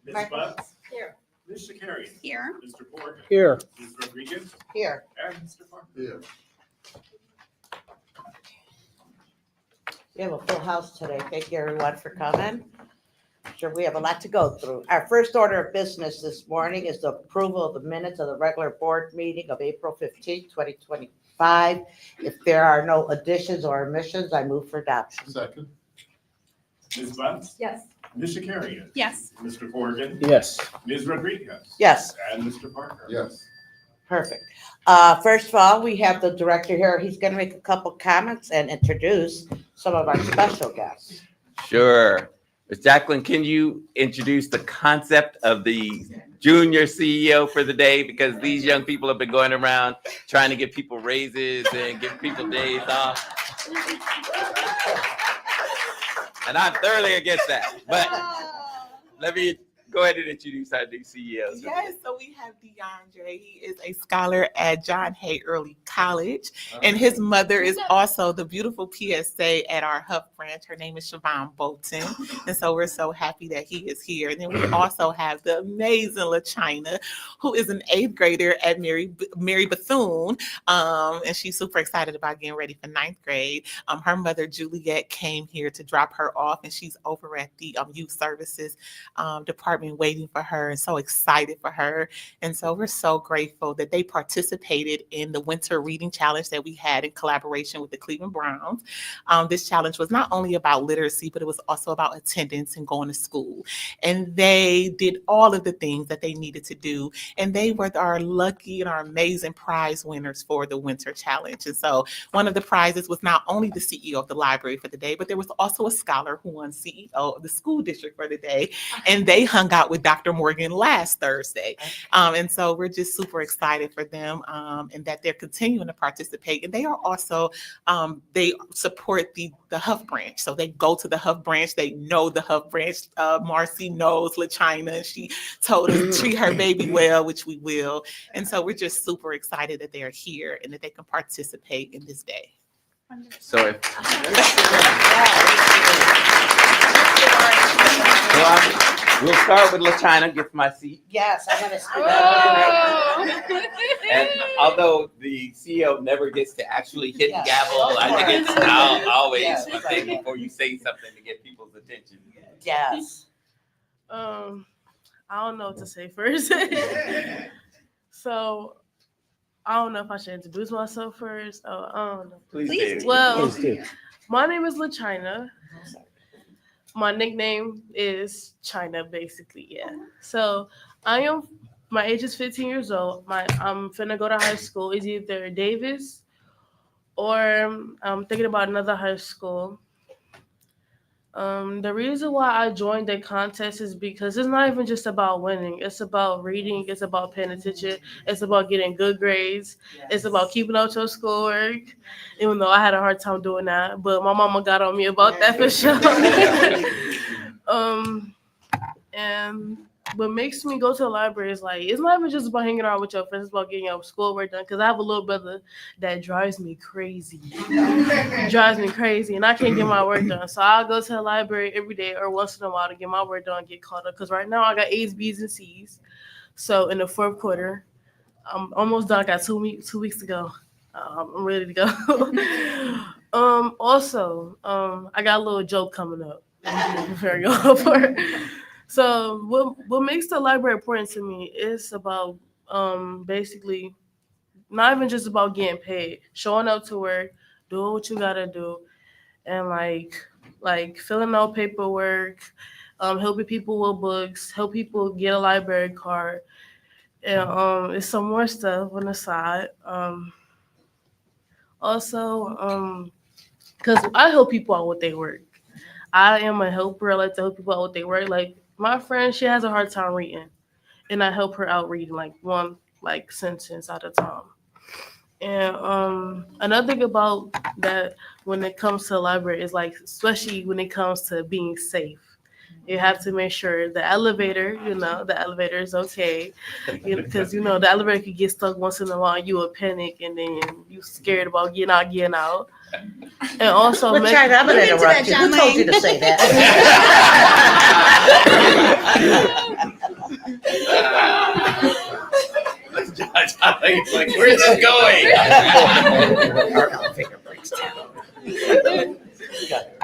Ms. Butts? Here. Ms. Shakarian? Here. Mr. Ford? Here. Ms. Rodriguez? Here. And Mr. Parker? Here. We have a full house today. Thank you everyone for coming. Sure, we have a lot to go through. Our first order of business this morning is the approval of the minutes of the regular board meeting of April 15th, 2025. If there are no additions or omissions, I move for adoption. Second. Ms. Butts? Yes. Ms. Shakarian? Yes. Mr. Corrigan? Yes. Ms. Rodriguez? Yes, And Mr. Parker? Yes. perfect. First of all, we have the director here. He's going to make a couple comments and introduce some of our special guests. Sure. Ms. Jacqueline, can you introduce the concept of the junior CEO for the day? Because these young people have been going around trying to get people raises and give people days off. And I'm thoroughly against that. But let me go ahead and introduce our new CEO. Yes, so we have DeAndre. He is a scholar at John Hay Early College, and his mother is also the beautiful PSA at our Huff branch. Her name is Siobhan Bolton, and so we're so happy that he is here. And then we also have the amazing LaChina, who is an 8th grader at Mary Bethune, and she's super excited about getting ready for 9th grade. Her mother, Juliet, came here to drop her off, and she's over at the youth services department waiting for her, and so excited for her. And so we're so grateful that they participated in the winter reading challenge that we had in collaboration with the Cleveland Browns. This challenge was not only about literacy, but it was also about attendance and going to school. And they did all of the things that they needed to do. And they were our lucky and our amazing prize winners for the winter challenge. And so one of the prizes was not only the CEO of the library for the day, but there was also a scholar who won CEO of the school district for the day. And they hung out with Dr. Morgan last Thursday. And so we're just super excited for them and that they're continuing to participate. And they are also, they support the Huff branch. So they go to the Huff branch. They know the Huff branch. Marcy knows LaChina. She told us to treat her baby well, which we will. And so we're just super excited that they're here and that they can participate in this day. So we'll start with LaChina, get my seat. Yes, I'm going to speak. And although the CEO never gets to actually hit the Yes. gavel, I think it's always Yes. one thing before you say something to get people's attention. Yes. I don't know what to say first. So I don't know if I should introduce myself first. Oh, I don't know. Please do. Well, Please do. my name is LaChina. My nickname is China, basically. Yeah. So my age is 15 years old. I'm finna go to high school. It's either Davis or I'm thinking about another high school. The reason why I joined the contest is because it's not even just about winning. It's about reading. It's about paying attention. It's about getting good grades. It's about keeping up your schoolwork, even though I had a hard time doing that. But my mama got on me about that for sure. And what makes me go to the library is like, it's not even just about hanging out with your friends, it's about getting your schoolwork done. Because I have a little brother that drives me crazy. And I can't get my work done. So I'll go to the library every day or once in a while to get my work done, get caught up. Because right now I got A's, B's, and C's. So in the 4th quarter, I'm almost done. I got 2 weeks to go. I'm ready to go. Also, I got a little joke coming up. I'm preparing y'all for it. So what makes the library important to me is about basically not even just about getting paid, showing up to work, doing what you gotta do, and like filling out paperwork, helping people with books, help people get a library card, and it's some more stuff on the side. Also, because I help people out with their work. I am a helper. I like to help people out with their work. Like my friend, she has a hard time reading, and I help her out reading like one sentence at a time. And another thing about that when it comes to the library is like, especially when it comes to being safe, you have to make sure the elevator is okay, because the elevator could get stuck once in a while. You will panic, and then you scared about getting out. And also, I'm going to interrupt you. Who told you to say that? Like, where's this going?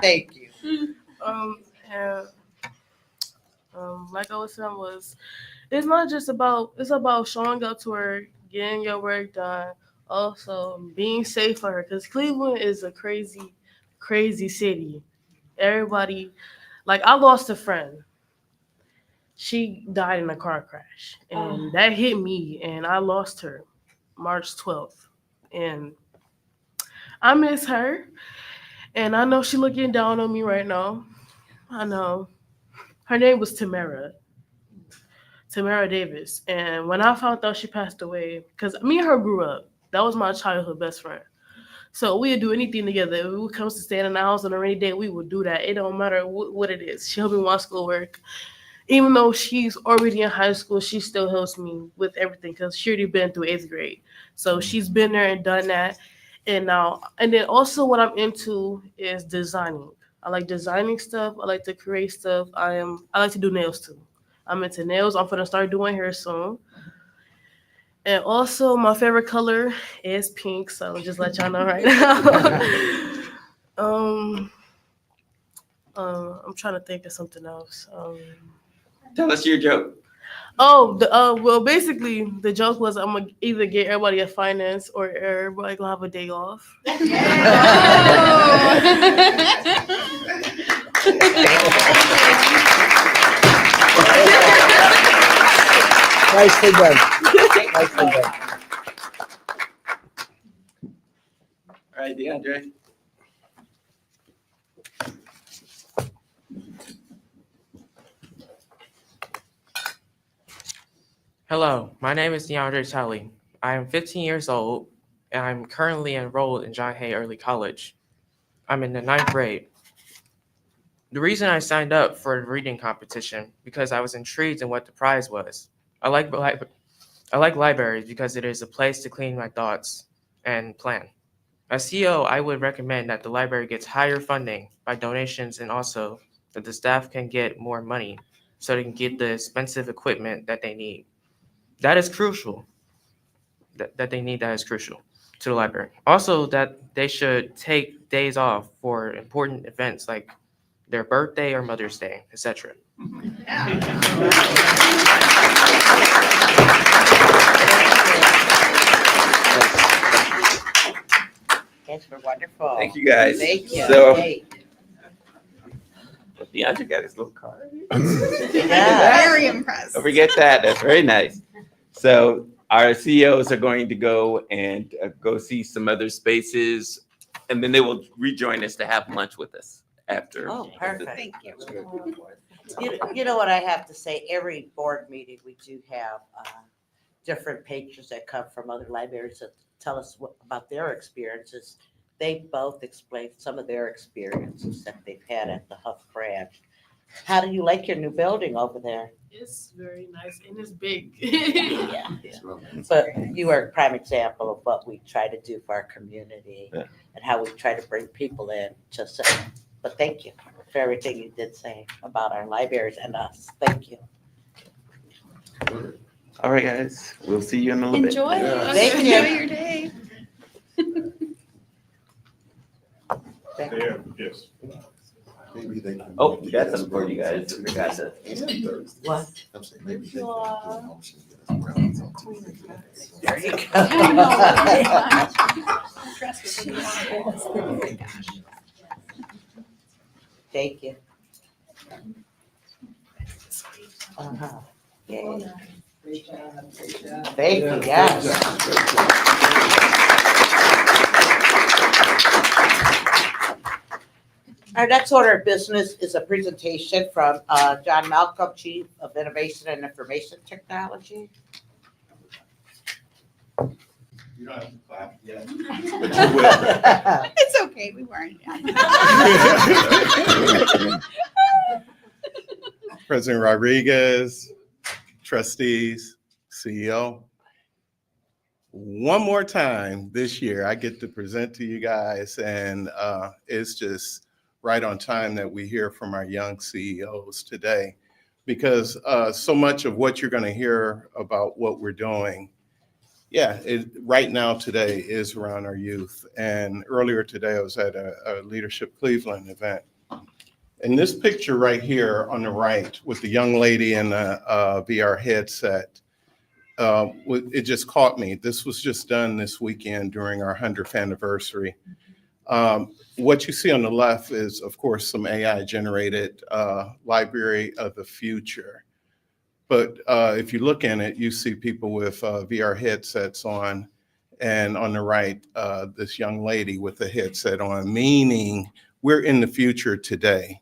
Thank you. And like I was saying, it's not just about, it's about showing up to work, getting your work done, also being safe for her, because Cleveland is a crazy, crazy city. Everybody, like, I lost a friend. She died in a car crash, and that hit me, and I lost her March 12th. And I miss her, and I know she looking down on me right now. I know. Her name was Tamara Davis. And when I found out she passed away, because me and her grew up, that was my childhood best friend. So we'd do anything together. If we comes to staying in the house on a rainy day, we would do that. It don't matter what it is. She helped me with schoolwork. Even though she's already in high school, she still helps me with everything because she already been through 8th grade. So she's been there and done that. And then also what I'm into is designing. I like designing stuff. I like to create stuff. I like to do nails too. I'm into nails. I'm gonna start doing hair soon. And also my favorite color is pink. So just let y'all know right now. I'm trying to think of something else. Tell us your joke. Well, basically, the joke was I'm gonna either get everybody a finance or everybody gonna have a day off. Nicely done. Nicely done. All right, DeAndre. Hello, my name is DeAndre Tully. I am 15 years old, and I'm currently enrolled in John Hay Early College. I'm in the 9th grade. The reason I signed up for the reading competition because I was intrigued in what the prize was. I like libraries because it is a place to clean my thoughts and plan. As CEO, I would recommend that the library gets higher funding by donations and also that the staff can get more money so they can get the expensive equipment that they need. That is crucial. That they need, that is crucial to the library. Also, that they should take days off for important events like their birthday or Mother's Day, etc. Yes, we're wonderful. Thank you, guys. Thank you. So, Hey. DeAndre got his little card. Yeah. Very impressed. Don't forget that. That's very nice. So our CEOs are going to go and go see some other spaces, and then they will rejoin us to have lunch with us after. Oh, perfect. Thank you. You know what I have to say? Every board meeting, we do have different patrons that come from other libraries that tell us about their experiences. They both explained some of their experiences that they've had at the Huff branch. How do you like your new building over there? It's very nice and it's big. Yeah. But you are a prime example of what we try to do for our community and how we try to bring people in. But thank you for everything you did say about our libraries and us. Thank you. All right, guys. We'll see you in a little bit. Enjoy. Thank you. Enjoy your day. There, yes. Oh, we got something for you guys. We got that. What? I'm saying maybe they can do a motion to get us There you go. Thank you. Uh-huh. Yeah. Thank you, yes. Our next order of business is a presentation from John Malcolm, Chief of Innovation and Information Technology. You don't have to clap yet. It's okay, we weren't. President Rodriguez, trustees, CEO. One more time this year, I get to present to you guys, and it's just right on time that we hear from our young CEOs today. because so much of what you're going to hear about what we're doing, right now today is around our youth. And earlier today, I was at a Leadership Cleveland event. And this picture right here on the right with the young lady in a VR headset, it just caught me. This was just done this weekend during our 100th anniversary. What you see on the left is, of course, some AI-generated library of the future. But if you look in it, you see people with VR headsets on, and on the right, this young lady with a headset on, meaning we're in the future today.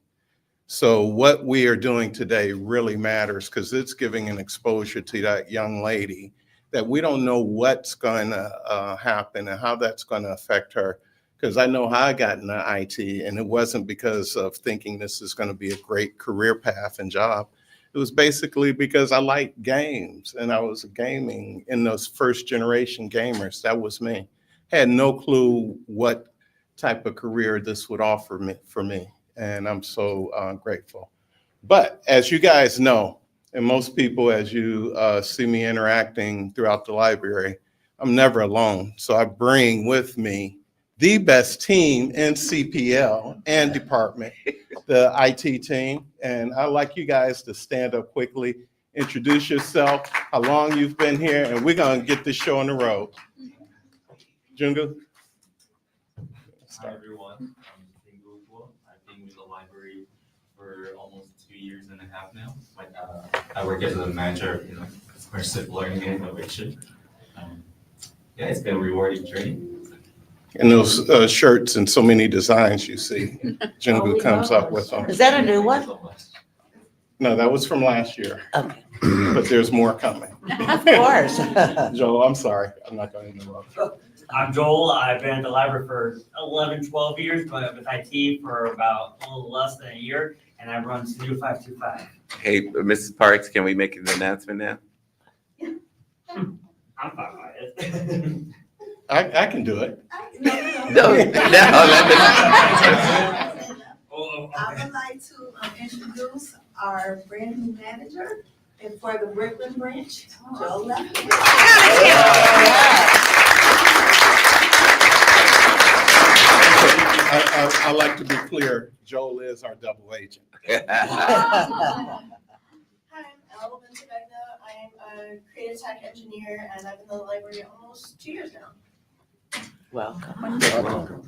So what we are doing today really matters because it's giving an exposure to that young lady that we don't know what's going to happen and how that's going to affect her. Because I know how I got into IT, and it wasn't because of thinking this is going to be a great career path and job. It was basically because I like games, and I was gaming in those first generation gamers. That was me. Had no clue what type of career this would offer for me. And I'm so grateful. But as you guys know, and most people, as you see me interacting throughout the library, I'm never alone. So I bring with me the best team in CPL and department, the IT team. And I'd like you guys to stand up quickly, introduce yourself, how long you've been here, and we're going to get this show on the road. Jungu? Hi, everyone. I've been with the library for almost 2 years and a half now. I work as a manager of immersive learning and innovation. It's been a rewarding journey. And those shirts and so many designs you see, Jungu comes up with them. Is that a new one? No, that was from last year, Okay, but there's more coming. of course. Joel, I'm sorry, I'm not going to interrupt. I'm Joel. I've been at the library for 11, 12 years, but with IT for about a little less than a year, and I run SNU 525. Hey, Mrs. Parks, can we make an announcement now? I'm fine by it. I can do it. No, I would like to introduce our brand new manager and for the Brooklyn branch, Joe Left. I like to be clear, Joel is our double agent. Hi, I'm Ellen Ventagna. I am a creative tech engineer and I've been in the library almost 2 years now. Welcome.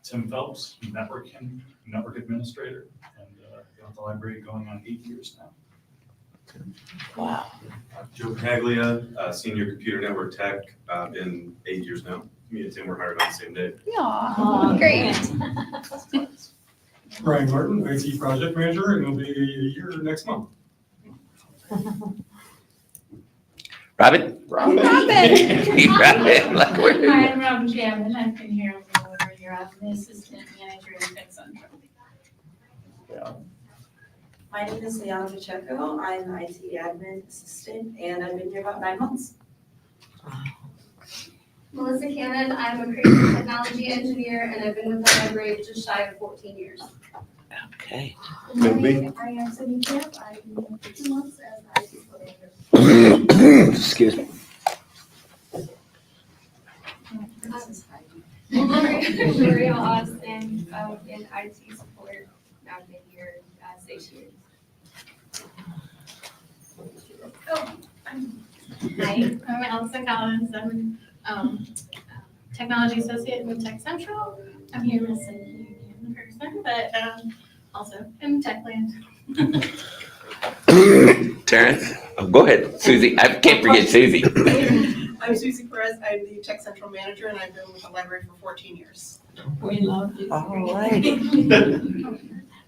Tim Phelps, network administrator, and been at the library going on 8 years now. Wow. Joe Paglia, senior computer network tech, been 8 years now. Me and Tim were hired on the same day. Great. Brian Martin, IT project manager, and it'll be a year next month. Robin? Robin. Robin, like, where- Hi, I'm Robin Shannon. I've been here a little over a year. I'm the assistant manager at Tech Central. My name is Liana Pacheco. I'm an IT admin assistant and I've been here about 9 months. Melissa Cannon, I'm a creative technology engineer and I've been with the library just shy of 14 years. Okay. Could be. I am Cindy Camp. I've been here for 2 months as IT coordinator. Excuse me. Maria Austin in IT support. I've been here 6 years. Hi, I'm Elsa Collins. I'm technology associate with Tech Central. I'm here with Cindy in person, but also in Techland. Terrence? Oh, go ahead, Susie. I can't forget Susie. I'm Susie Perez. I'm the Tech Central manager and I've been with the library for 14 years. We love you. All right.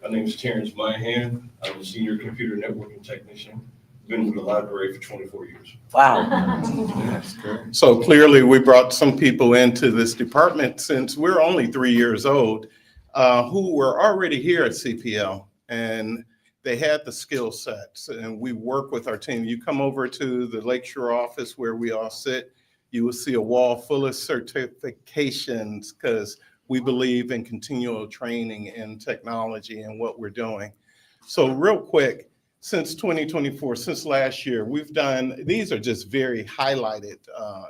My name is Terrence Myhan. I'm a senior computer networking technician. Been with the library for 24 years. Wow. So clearly, we brought some people into this department since we're only 3 years old, who were already here at CPL, and they had the skill sets, and we work with our team. You come over to the Lakeshore office where we all sit, you will see a wall full of certifications because we believe in continual training in technology and what we're doing. So real quick, since 2024, since last year, we've done, these are just very highlighted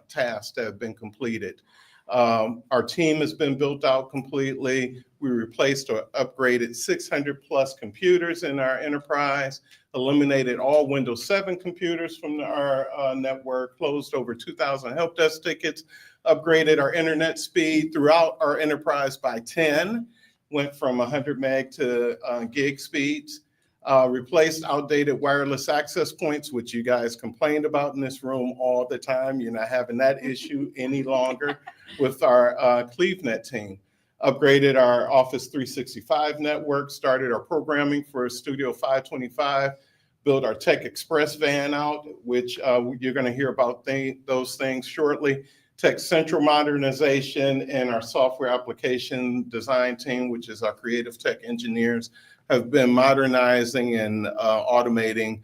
tasks that have been completed. Our team has been built out completely. We replaced or upgraded 600 plus computers in our enterprise, eliminated all Windows 7 computers from our network, closed over 2,000 help desk tickets, upgraded our internet speed throughout our enterprise by 10, went from 100 meg to gig speeds. Replaced outdated wireless access points, which you guys complained about in this room all the time. You're not having that issue any longer with our CleveNet team. Upgraded our Office 365 network, started our programming for Studio 525, built our Tech Express van out, which you're going to hear about those things shortly. Tech Central modernization and our software application design team, which is our creative tech engineers, have been modernizing and automating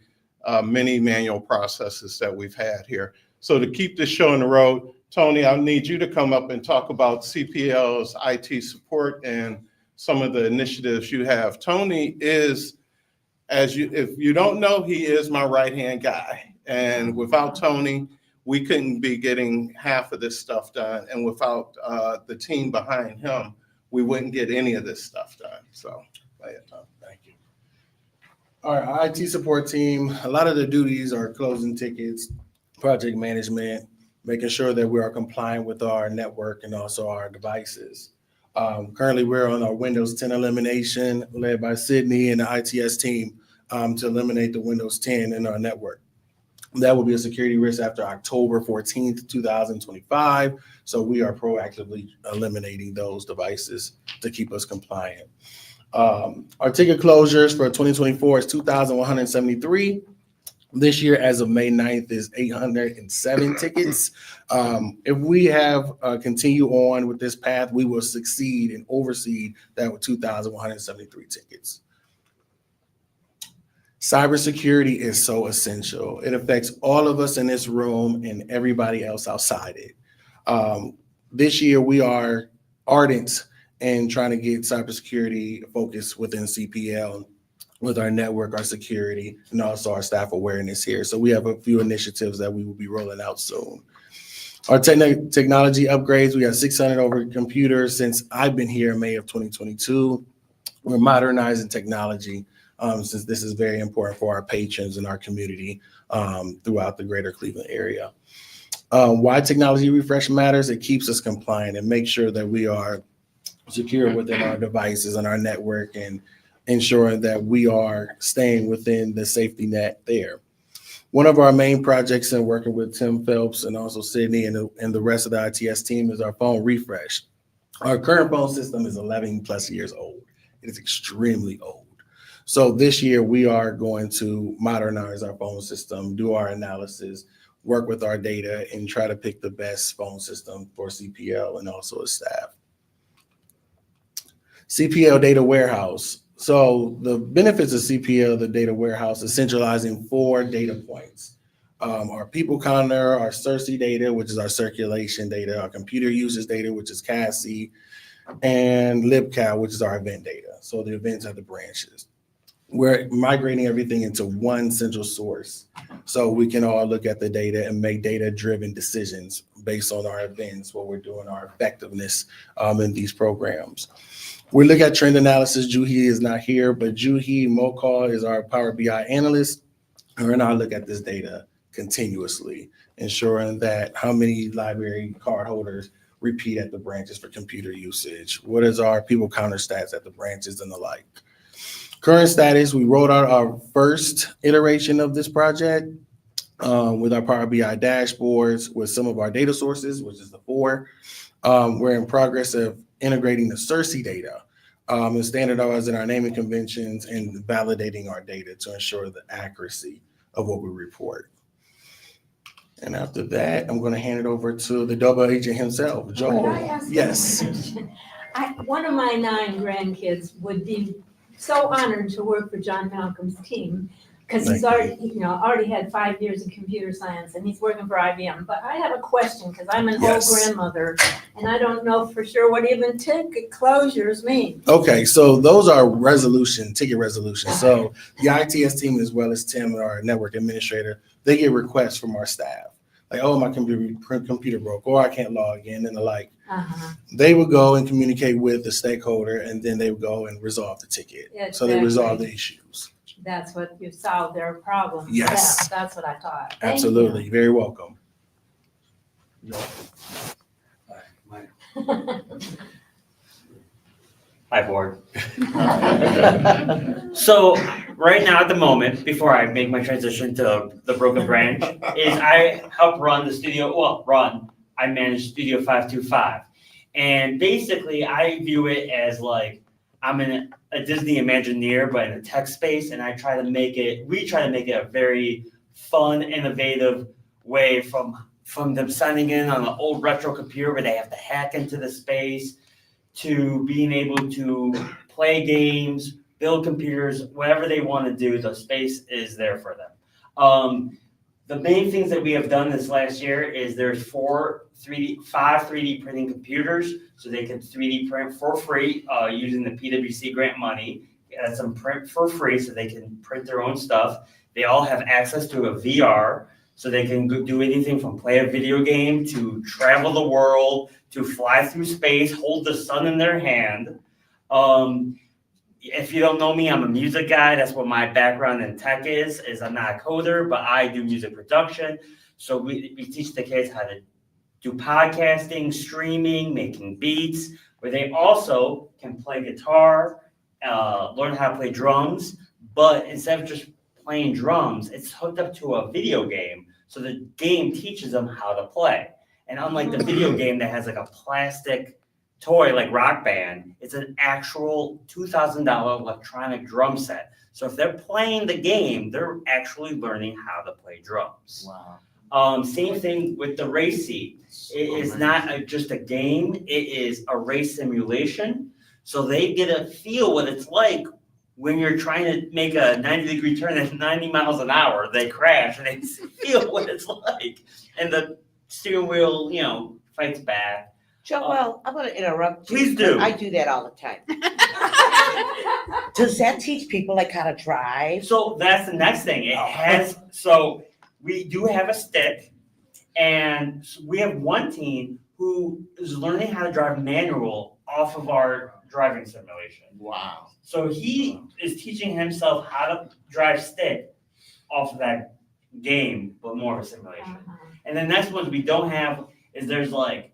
many manual processes that we've had here. So to keep this show on the road, Tony, I'll need you to come up and talk about CPL's IT support and some of the initiatives you have. Tony is, if you don't know, he is my right-hand guy. And without Tony, we couldn't be getting half of this stuff done. And without the team behind him, we wouldn't get any of this stuff done. So, thank you. Our IT support team, a lot of the duties are closing tickets, project management, making sure that we are compliant with our network and also our devices. Currently, we're on our Windows 10 elimination led by Sydney and the ITS team to eliminate the Windows 10 in our network. That will be a security risk after October 14th, 2025. So we are proactively eliminating those devices to keep us compliant. Our ticket closures for 2024 is 2,173. This year, as of May 9th, is 807 tickets. If we have continue on with this path, we will succeed and oversee that with 2,173 tickets. Cybersecurity is so essential. It affects all of us in this room and everybody else outside it. This year, we are ardent in trying to get cybersecurity focused within CPL with our network, our security, and also our staff awareness here. So we have a few initiatives that we will be rolling out soon. Our technology upgrades, we have 600 over computers since I've been here in May of 2022. We're modernizing technology since this is very important for our patrons and our community throughout the greater Cleveland area. Why technology refresh matters? It keeps us compliant and makes sure that we are secure within our devices and our network and ensuring that we are staying within the safety net there. One of our main projects in working with Tim Phelps and also Sydney and the rest of the ITS team is our phone refresh. Our current phone system is 11 plus years old. It is extremely old. So this year we are going to modernize our phone system, do our analysis, work with our data, and try to pick the best phone system for CPL and also its staff. CPL Data Warehouse. So the benefits of CPL, the data warehouse, is centralizing 4 data points. Our people counter, our CIRSI data, which is our circulation data, our computer usage data, which is CASI, and LibCal, which is our event data. So the events at the branches. We're migrating everything into one central source so we can all look at the data and make data-driven decisions based on our events, what we're doing, our effectiveness in these programs. We look at trend analysis. Juhi is not here, but Juhi Mokal is our Power BI analyst. Her and I look at this data continuously, ensuring that how many library card holders repeat at the branches for computer usage. What is our people counter stats at the branches and the like. Current status, we rolled out our first iteration of this project with our Power BI dashboards with some of our data sources, which is the 4. We're in progress of integrating the CIRSI data and standardizing our naming conventions and validating our data to ensure the accuracy of what we report. And after that, I'm going to hand it over to the double agent himself, Joel. Can I ask Yes. a question? One of my 9 grandkids would be so honored to work for John Malcolm's team. because he's already had 5 years in computer science and he's working for IBM. But I have a question, because I'm an old grandmother and I don't know for sure what even ticket closures mean. Okay, so those are ticket resolutions. So the ITS team, as well as Tim, our network administrator, they get requests from our staff. Like, oh, my computer broke, or I can't log in, and the like. They would go and communicate with the stakeholder, and then they would go and resolve the ticket. So they resolve the issues. That's what you solved their problem. Yes. Yeah, that's what I thought. Thank Absolutely. you. Very welcome. Hi, board. So right now at the moment, before I make my transition to the broken branch, is I help run the studio, I manage Studio 525. And basically I view it as like, I'm a Disney Imagineer, but in a tech space, and we try to make it a very fun, innovative way from them signing in on an old retro computer where they have to hack into the space, to being able to play games, build computers, whatever they want to do, the space is there for them. The main things that we have done this last year is there's 5 3D printing computers, so they can 3D print for free using the PwC grant money. That's some print for free, so they can print their own stuff. They all have access to a VR, so they can do anything from play a video game to travel the world, to fly through space, hold the sun in their hand. If you don't know me, I'm a music guy. That's what my background in tech is I'm not a coder, but I do music production. So we teach the kids how to do podcasting, streaming, making beats, where they also can play guitar, learn how to play drums, but instead of just playing drums, it's hooked up to a video game. So the game teaches them how to play. And unlike the video game that has like a plastic toy like Rock Band, it's an actual $2,000 electronic drum set. So if they're playing the game, they're actually learning how to play drums. Wow. Same thing with the race seat. It is not just a game, it is a race simulation. So they get to feel what it's like when you're trying to make a 90-degree turn at 90 miles an hour. They crash and they feel what it's like. And the steering wheel, fights back. Joel, I'm gonna interrupt you. Please do. I do that all the time. Does that teach people like how to drive? So that's the next thing. We do have a stick, and we have one team who is learning how to drive manual off of our driving simulation. Wow. So he is teaching himself how to drive stick off of that game, but more of a simulation. And the next ones we don't have is there's like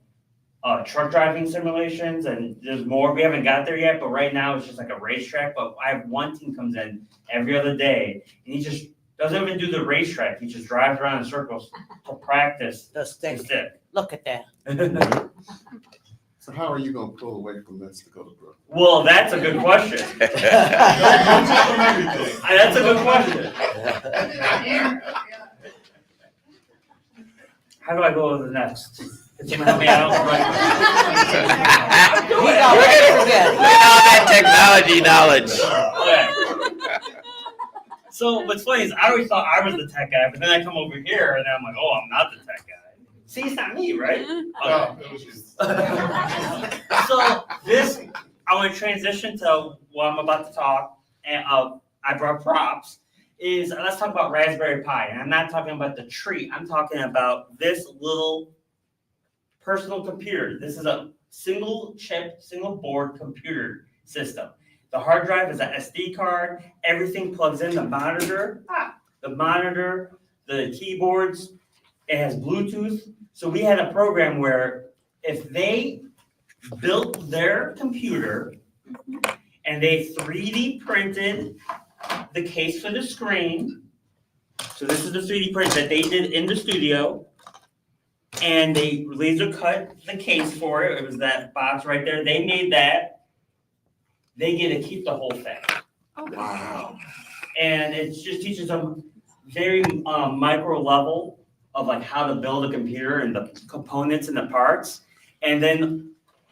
truck driving simulations, and there's more. We haven't got there yet, but right now it's just like a racetrack. But I have one team comes in every other day, and he just doesn't even do the racetrack. He just drives around in circles to practice The stick. the stick. Look at that. So how are you gonna pull away from this to go to Brooklyn? Well, that's a good question. That's a good question. How do I go to the next? Can you help me out? Look at all that technology knowledge. Okay. So what's funny is I always thought I was the tech guy, but then I come over here and I'm like, oh, I'm not the tech guy. See, it's not me, right? Oh, it was you. So I want to transition to what I'm about to talk, and I brought props, let's talk about Raspberry Pi. And I'm not talking about the treat, I'm talking about this little personal computer. This is a single chip, single board computer system. The hard drive is an SD card, everything plugs in, the monitor, the keyboards, it has Bluetooth. So we had a program where if they built their computer and they 3D printed the case for the screen. So this is the 3D print that they did in the studio. And they laser cut the case for it. It was that box right there. They made that. They get to keep the whole thing. Wow. And it just teaches them very micro level of like how to build a computer and the components and the parts. And then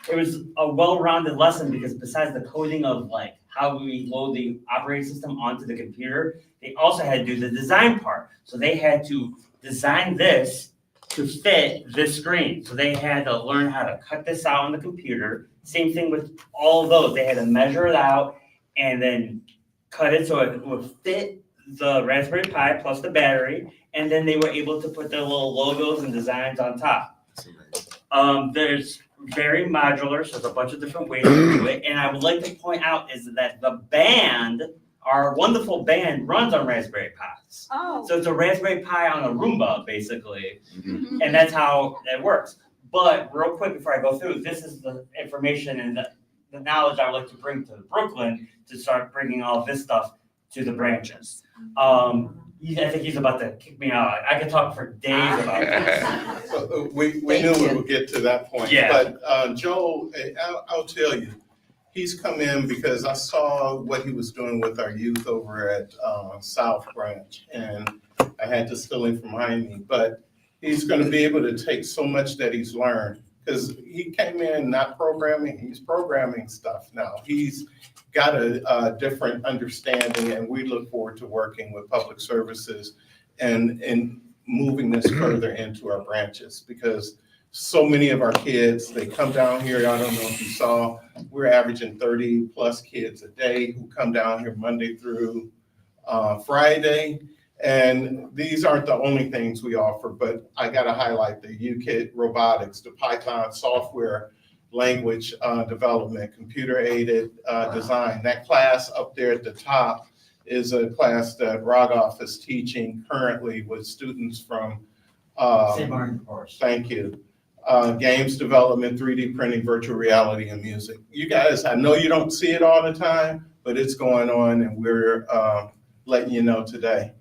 it was a well-rounded lesson because besides the coding of like how we load the operating system onto the computer, they also had to do the design part. So they had to design this to fit this screen. So they had to learn how to cut this out on the computer. Same thing with all of those. They had to measure it out and then cut it so it would fit the Raspberry Pi plus the battery. And then they were able to put their little logos and designs on top. There's very modular, so there's a bunch of different ways to do it. And I would like to point out is that the band, our wonderful band, runs on Raspberry Pis. Oh. So it's a Raspberry Pi on a Roomba, basically, and that's how it works. But real quick before I go through, this is the information and the knowledge I would like to bring to Brooklyn to start bringing all this stuff to the branches. I think he's about to kick me out. I could talk for days about this. We knew we would get to that point. Yeah. But Joel, I'll tell you, he's come in because I saw what he was doing with our youth over at South Branch, and I had to steal him from behind me. But he's going to be able to take so much that he's learned, because he came in not programming, he's programming stuff now. He's got a different understanding, and we look forward to working with public services and moving this further into our branches, because so many of our kids, they come down here. I don't know if you saw, we're averaging 30 plus kids a day who come down here Monday through Friday. And these aren't the only things we offer, but I got to highlight the UKIT robotics, the Python software language development, computer aided design. That class up there at the top is a class that Rogoff is teaching currently with students from St. Martin, of course. Thank you. Games development, 3D printing, virtual reality, and music. You guys, I know you don't see it all the time, but it's going on, and we're letting you know today.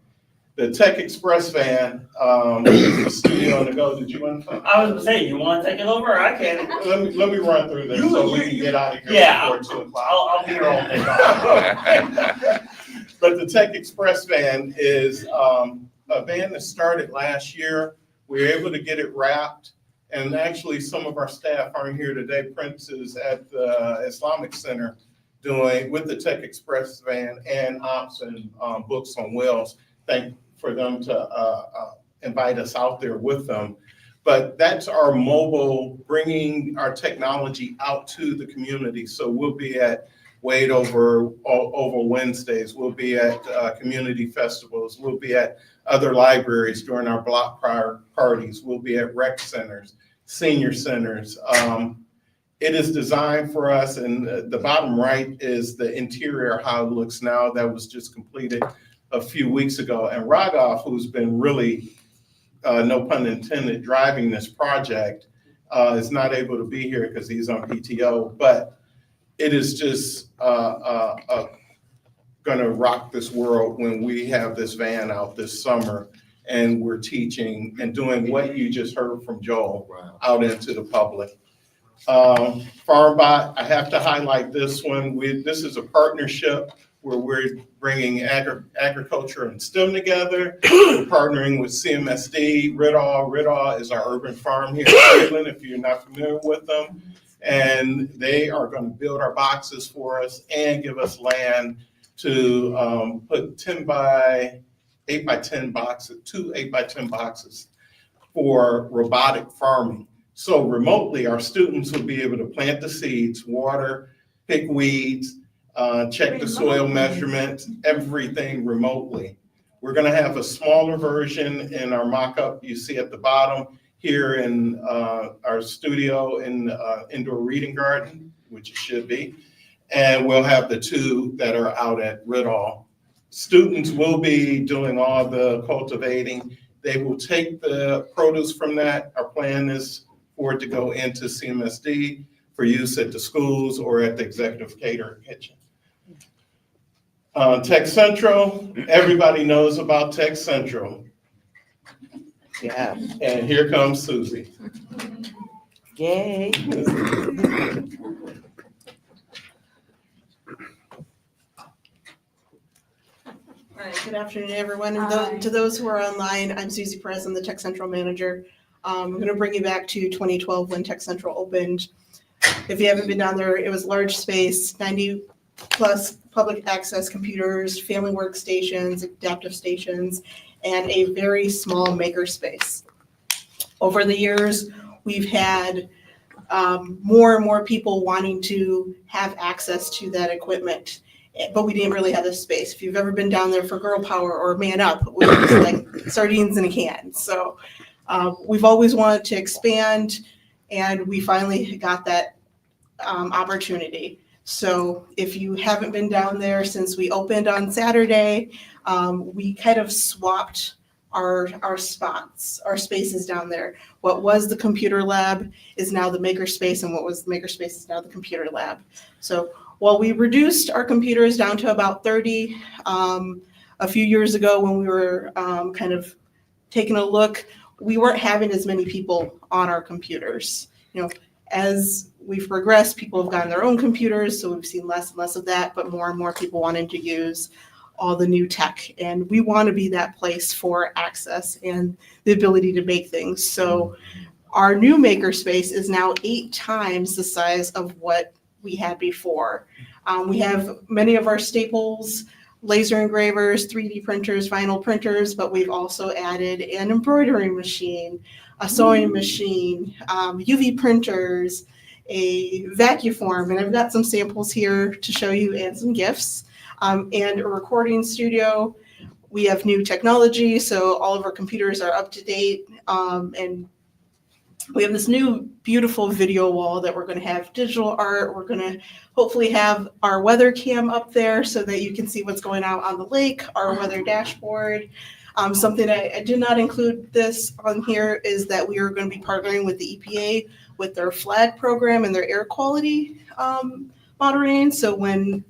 The Tech Express van, is the studio on the go. Did you want to? I was gonna say, you want to take it over? I can. Let me run through this so we can get out of here Yeah, before 2 o'clock. I'll be here all day. But the Tech Express van is a van that started last year. We were able to get it wrapped. And actually, some of our staff aren't here today. Prince is at the Islamic Center doing with the Tech Express van and Ops and Books on Wheels. Thank for them to invite us out there with them. But that's our mobile, bringing our technology out to the community. So we'll be at Wade over Wednesdays. We'll be at community festivals. We'll be at other libraries during our block parties. We'll be at rec centers, senior centers. It is designed for us, and the bottom right is the interior, how it looks now. That was just completed a few weeks ago. And Rogoff, who's been really, no pun intended, driving this project, is not able to be here because he's on PTO, but it is just gonna rock this world when we have this van out this summer and we're teaching and doing what you just heard from Joel out into the public. Farmbot, I have to highlight this one. This is a partnership where we're bringing agriculture and STEM together. We're partnering with CMSD, Ridall. Ridall is our urban farm here in Cleveland, if you're not familiar with them. And they are going to build our boxes for us and give us land to put 8 by 10 boxes, 2 8 by 10 boxes for robotic farming. So remotely, our students will be able to plant the seeds, water, pick weeds, check the soil measurements, everything remotely. We're going to have a smaller version in our mock-up you see at the bottom here in our studio in indoor reading garden, which it should be. And we'll have the 2 that are out at Ridall. Students will be doing all the cultivating. They will take the produce from that. Our plan is for it to go into CMSD for use at the schools or at the executive catering kitchen. Tech Central, everybody knows about Tech Central. Yeah. And here comes Susie. Yay. All right, good afternoon, everyone. And to those who are online, I'm Susie Perez, I'm the Tech Central manager. I'm going to bring you back to 2012 when Tech Central opened. If you haven't been down there, it was large space, 90 plus public access computers, family workstations, adaptive stations, and a very small makerspace. Over the years, we've had more and more people wanting to have access to that equipment, but we didn't really have the space. If you've ever been down there for Girl Power or Man Up, it was just like sardines in a can. So we've always wanted to expand, and we finally got that opportunity. So if you haven't been down there since we opened on Saturday, we kind of swapped our spots, our spaces down there. What was the computer lab is now the makerspace, and what was the makerspace is now the computer lab. So while we reduced our computers down to about 30 a few years ago when we were kind of taking a look, we weren't having as many people on our computers. You know, as we've progressed, people have gotten their own computers, so we've seen less and less of that, but more and more people wanting to use all the new tech. And we want to be that place for access and the ability to make things. So our new makerspace is now 8 times the size of what we had before. We have many of our staples, laser engravers, 3D printers, vinyl printers, but we've also added an embroidery machine, a sewing machine, UV printers, a vacuform, and I've got some samples here to show you and some gifts, and a recording studio. We have new technology, so all of our computers are up to date, and we have this new beautiful video wall that we're going to have digital art. We're going to hopefully have our weather cam up there so that you can see what's going on the lake, our weather dashboard. Something I did not include this on here is that we are going to be partnering with the EPA with their FLAG program and their air quality monitoring. So when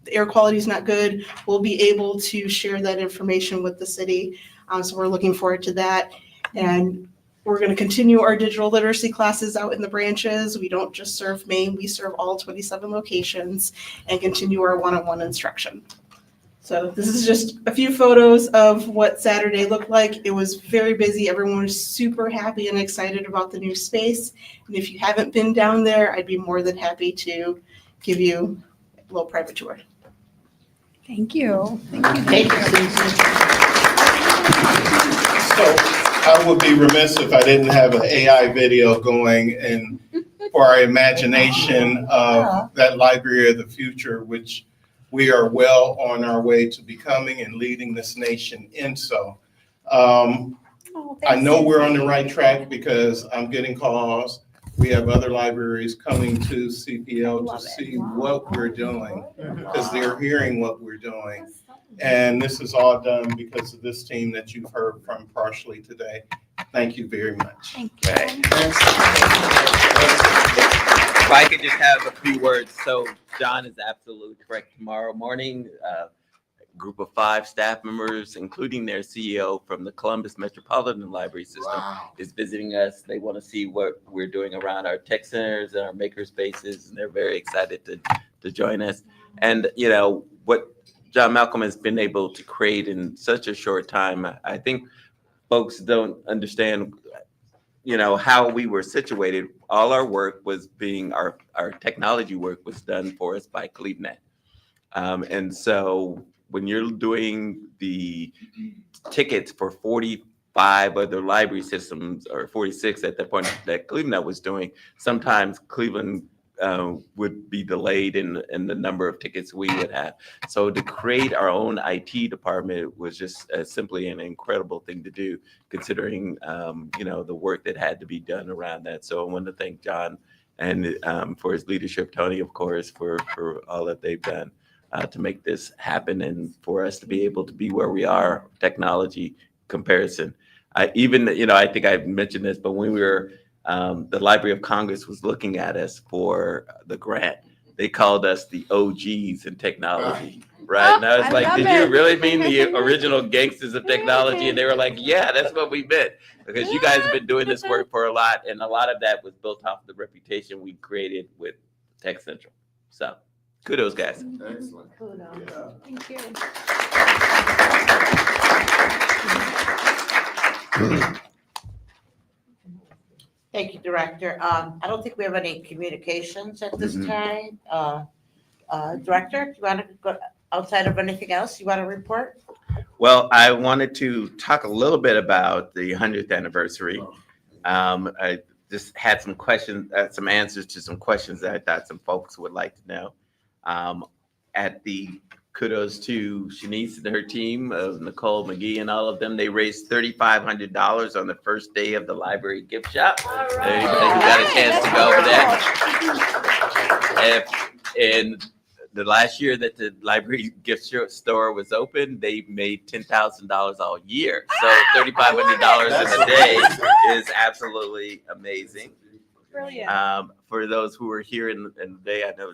the air quality is not good, we'll be able to share that information with the city. So we're looking forward to that. And we're going to continue our digital literacy classes out in the branches. We don't just serve Maine, we serve all 27 locations and continue our one-on-one instruction. So this is just a few photos of what Saturday looked like. It was very busy. Everyone was super happy and excited about the new space. And if you haven't been down there, I'd be more than happy to give you a little private tour. Thank you. Thank you, Susan. So I would be remiss if I didn't have an AI video going and for our imagination of that library of the future, which we are well on our way to becoming and leading this nation in. So I know we're on the right track because I'm getting calls. We have other libraries coming to CPL to see what we're doing because they're hearing what we're doing. And this is all done because of this team that you've heard from partially today. Thank you very much. Thank you. If I could just have a few words. So John is absolutely correct. Tomorrow morning, a group of 5 staff members, including their CEO from the Columbus Metropolitan Library System, is visiting us. They want to see what we're doing around our tech centers and our maker spaces, and they're very excited to join us. And you know, what John Malcolm has been able to create in such a short time, I think folks don't understand, you know, how we were situated. All our work was being, our technology work was done for us by CleveNet. And so when you're doing the tickets for 45 other library systems, or 46 at that point that CleveNet was doing, sometimes Cleveland would be delayed in the number of tickets we would have. So to create our own IT department was just simply an incredible thing to do, considering you know, the work that had to be done around that. So I want to thank John and for his leadership, Tony, of course, for all that they've done to make this happen and for us to be able to be where we are, technology comparison. Even, you know, I think I've mentioned this, but when we were the Library of Congress was looking at us for the grant, they called us the OGs in technology, right? And I was like, did you really mean the original gangsters of technology? And they were like, yeah, that's what we meant, because you guys have been doing this work for a lot, and a lot of that was built off the reputation we created with Tech Central. So kudos, guys. Excellent. Kudos. Thank you. Thank you, Director. I don't think we have any communications at this time. Director, do you want to go outside of anything else you want to report? Well, I wanted to talk a little bit about the 100th anniversary. I just had some questions, some answers to some questions that I thought some folks would like to know. Kudos to Shanice and her team of Nicole McGee and all of them. They raised $3,500 on the first day of the library gift shop. Anybody who got a chance to go over there. And the last year that the library gift store was open, they made $10,000 all year. So $3,500 in a day is absolutely amazing. Brilliant. For those who were here in the day, I know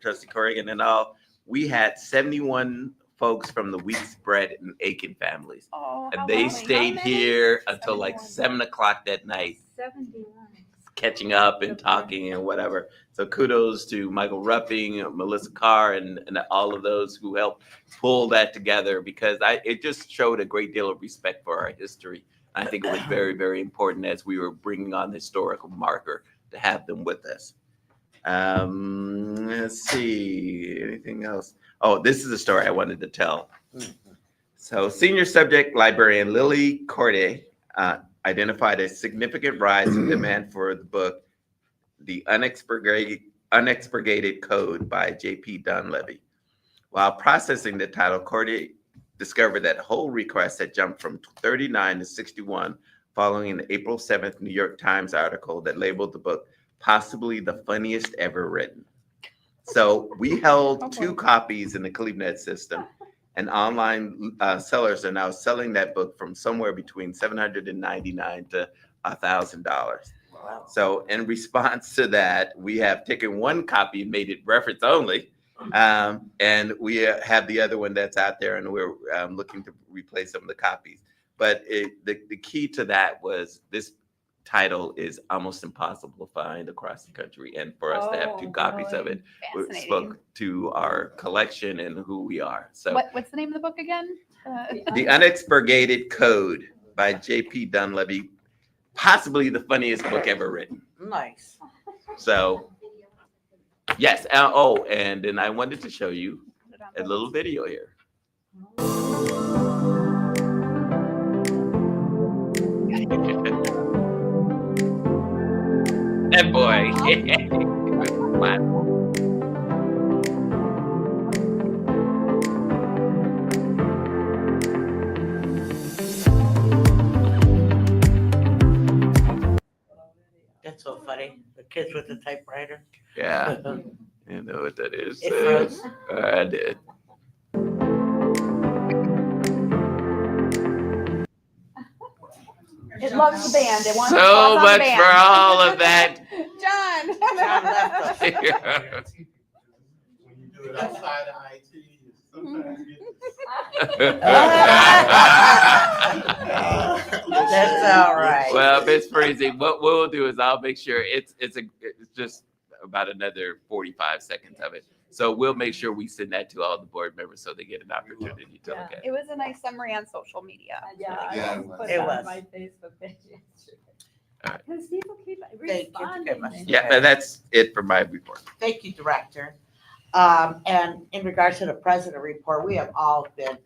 Trustee Corrigan and all, we had 71 folks from the Wheats Bread and Aiken families. Oh, And they stayed here until like 7 o'clock that night, 71. catching up and talking and whatever. So kudos to Michael Ruffing, Melissa Carr, and all of those who helped pull that together, because it just showed a great deal of respect for our history. I think it was very, very important as we were bringing on the historical marker to have them with us. Let's see, anything else? Oh, this is a story I wanted to tell. So senior subject librarian Lily Corday identified a significant rise in demand for the book, The Unexpurgated Code by J.P. Dunleavy. While processing the title, Corday discovered that whole requests had jumped from 39 to 61 following an April 7th New York Times article that labeled the book possibly the funniest ever written. So we held 2 copies in the CleveNet system, and online sellers are now selling that book from somewhere between $799 to $1,000. Wow. So in response to that, we have taken 1 copy and made it reference only. And we have the other one that's out there, and we're looking to replace some of the copies. But the key to that was this title is almost impossible to find across the country, and for us to have 2 copies of it spoke to our collection and who we are. So What's the name of the book again? The Unexpurgated Code by J.P. Dunleavy, possibly the funniest book ever written. Nice. So yes, and then I wanted to show you a little video here. That boy. That's so funny. The kids with the typewriter. Yeah, you know what that is. It froze. I did. It loves the band. It wants to So pause on the much band. for all of that. John. John left us. When you do it outside of IT, sometimes That's all right. Well, Miss Freezy, what we'll do is I'll make sure it's just about another 45 seconds of it. So we'll make sure we send that to all the board members so they get an opportunity to look at it. It was a nice summary on social media. Yeah, Put it on was. my Facebook page yesterday. All right. Because people keep Thank you very responding. much. Yeah, that's it for my report. Thank you, Director. And in regards to the president report, we have all been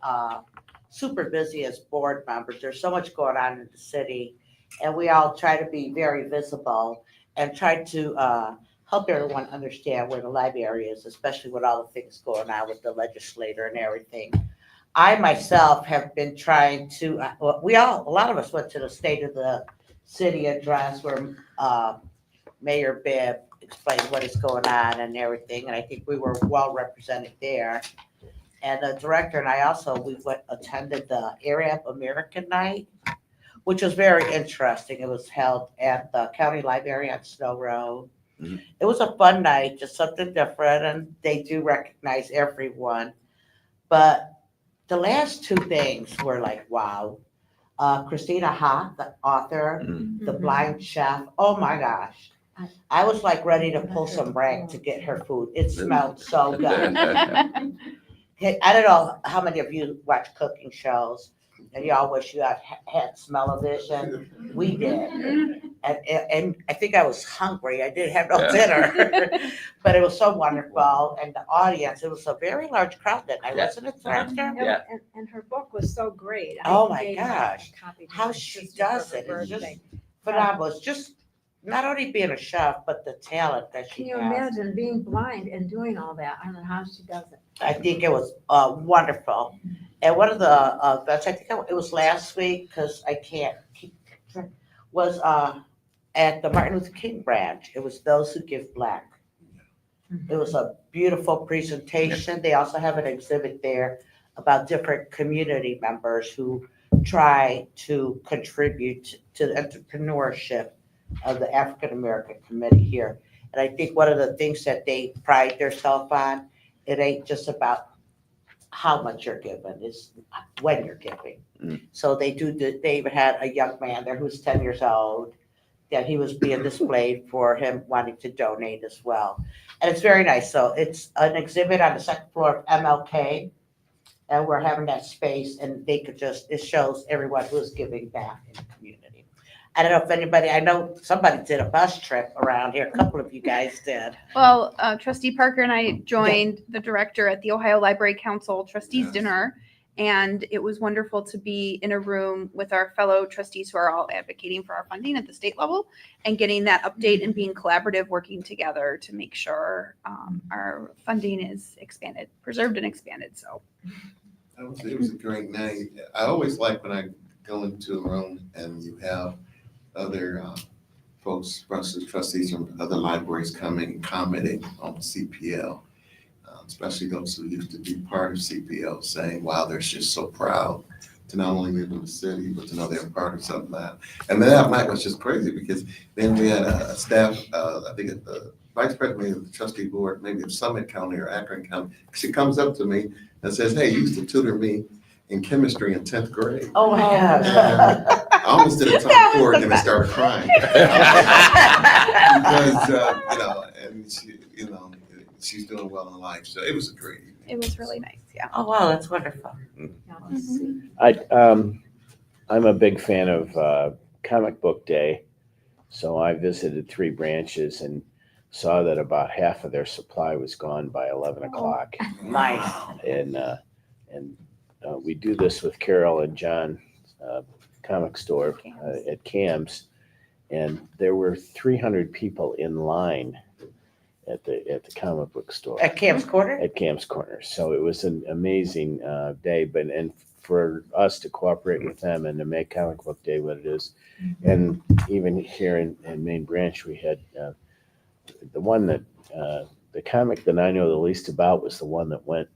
super busy as board members. There's so much going on in the city, and we all try to be very visible and try to help everyone understand where the library is, especially with all the things going on with the legislator and everything. I myself have been trying to, a lot of us went to the State of the City address where Mayor Bibb explained what is going on and everything, and I think we were well represented there. And the director and I also, attended the Arab American Night, which was very interesting. It was held at the County Library on Snow Road. Mhm. It was a fun night, just something different, and they do recognize everyone. But the last 2 things were like, wow. Christina Ha, the author, The Blind Chef, oh my gosh. I was like ready to pull some rank to get her food. It smelled so good. I don't know how many of you watch cooking shows, and y'all wish you had smell-o-vision. We did. And I think I was hungry. I didn't have no dinner. But it was so wonderful. And the audience, it was a very large crowd that night, wasn't it, Director? Yeah. And her book was so great. I Oh my gave gosh, a copy to how my she sister does for her it is just birthday. phenomenal. It's just not only being a chef, but the talent that Can she you has. imagine being blind and doing all that? I don't know how she does it. I think it was wonderful. And one of the events, I think it was last week, because I can't keep, was at the Martin Luther King branch. It was Those Who Give Black. It was a beautiful presentation. They also have an exhibit there about different community members who try to contribute to the entrepreneurship of the African American committee here. And I think one of the things that they pride themselves on, it ain't just about how much you're giving, it's when you're giving. So they even had a young man there who's 10 years old, that he was being displayed for him wanting to donate as well. And it's very nice. So it's an exhibit on the second floor of MLK. And we're having that space, and they could it shows everyone who's giving back in the community. I don't know if anybody, I know somebody did a bus trip around here. A couple of you guys did. Well, Trustee Parker and I joined the director at the Ohio Library Council Trustees Dinner, and it was wonderful to be in a room with our fellow trustees who are all advocating for our funding at the state level and getting that update and being collaborative, working together to make sure our funding is expanded, preserved and expanded. So It was a great night. I always like when I go into a room and you have other folks, trustees from other libraries coming, commenting on CPL, especially those who used to be part of CPL, saying, wow, they're just so proud to not only live in the city, but to know they're part of something like that. And then that night was just crazy because then we had a staff, I think at the vice president of the trustee board, maybe of Summit County or Akron County. She comes up to me and says, hey, you used to tutor me in chemistry in 10th grade. Oh my gosh. I almost did a tongue for it and I started crying. Because, and she's doing well in life. So it was a great evening. it was really nice. Yeah. Oh, wow, that's wonderful. I'm a big fan of Comic Book Day. So I visited 3 branches and saw that about half of their supply was gone by 11 o'clock. Nice. And we do this with Carol and John comic store at CAMS, and there were 300 people in line at the comic book store. At Cam's Corner? At Cam's Corner. So it was an amazing day, and for us to cooperate with them and to make Comic Book Day what it is. And even here in Main Branch, we had the one that, the comic that I know the least about was the one that went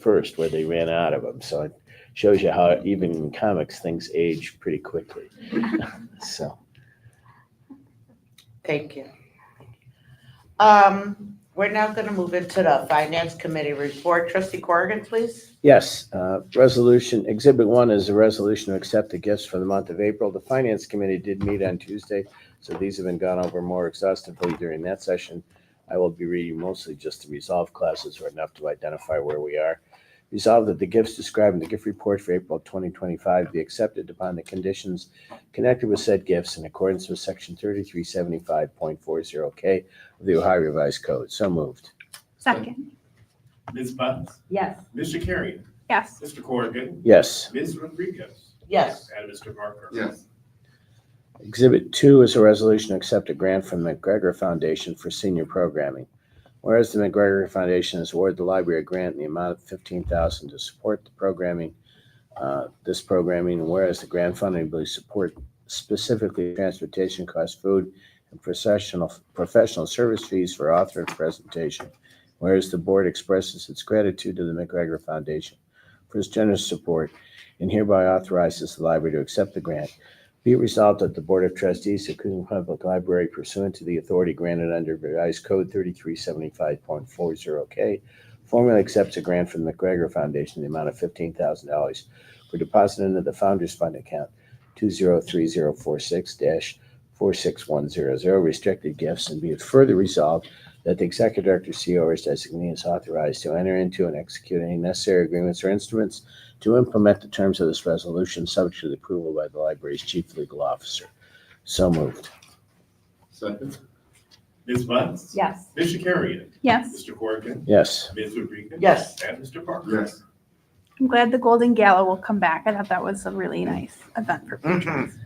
first, where they ran out of them. So it shows you how even in comics, things age pretty quickly. So. Thank you. We're now going to move into the Finance Committee report. Trustee Corrigan, please. Yes, resolution, Exhibit 1 is a resolution to accept the gifts for the month of April. The Finance Committee did meet on Tuesday, so these have been gone over more exhaustively during that session. I will be reading mostly just the resolve classes or enough to identify where we are. Resolved that the gifts described in the gift report for April 2025 be accepted upon the conditions connected with said gifts in accordance with Section 3375.40K of the Ohio Revised Code. So moved. Second. Ms. Bunt? Yes. Ms. Shakarian? Yes. Mr. Corrigan? Yes. Ms. Rodriguez? Yes. And Mr. Parker? Yes. Exhibit 2 is a resolution to accept a grant from the McGregor Foundation for senior programming. Whereas the McGregor Foundation has awarded the library a grant in the amount of $15,000 to support the programming, this programming, and whereas the grant funding will support specifically transportation costs, food, and professional service fees for author and presentation. Whereas the board expresses its gratitude to the McGregor Foundation for its generous support and hereby authorizes the library to accept the grant. Be it resolved that the Board of Trustees of Cleveland Public Library, pursuant to the authority granted under Revised Code 3375.40K, formally accepts a grant from the McGregor Foundation in the amount of $15,000 for deposit into the Founders Fund account 203046-46100 restricted gifts, and be it further resolved that the executive director, CEO, or his designee is authorized to enter into and execute any necessary agreements or instruments to implement the terms of this resolution, subject to the approval by the library's chief legal officer. So moved. Second. Ms. Bunce? Yes. Ms. Shakarian? Yes. Mr. Corrigan? Yes. Ms. Rodriguez? Yes. And Mr. Parker? Yes. I'm glad the Golden Gala will come back. I thought that was a really nice event for patrons.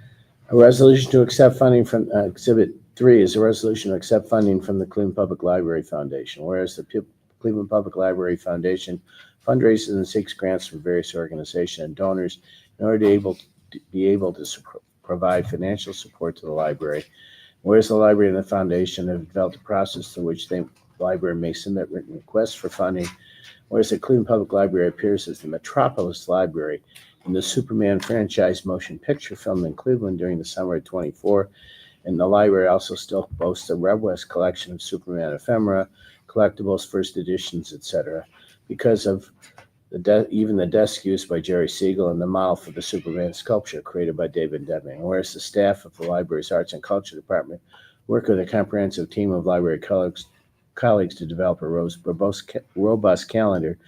A resolution to accept funding from, Exhibit 3 is a resolution to accept funding from the Cleveland Public Library Foundation. Whereas the Cleveland Public Library Foundation fundraises and seeks grants from various organizations and donors in order to be able to provide financial support to the library. Whereas the library and the foundation have developed a process through which the library may submit written requests for funding. Whereas the Cleveland Public Library appears as the Metropolis Library in the Superman franchise motion picture filmed in Cleveland during the summer of '24. And the library also still boasts a Red West collection of Superman ephemera, collectibles, first editions, etc. Because of even the desk used by Jerry Siegel and the model for the Superman sculpture created by David Deming. Whereas the staff of the library's Arts and Culture Department work with a comprehensive team of library colleagues to develop a robust calendar.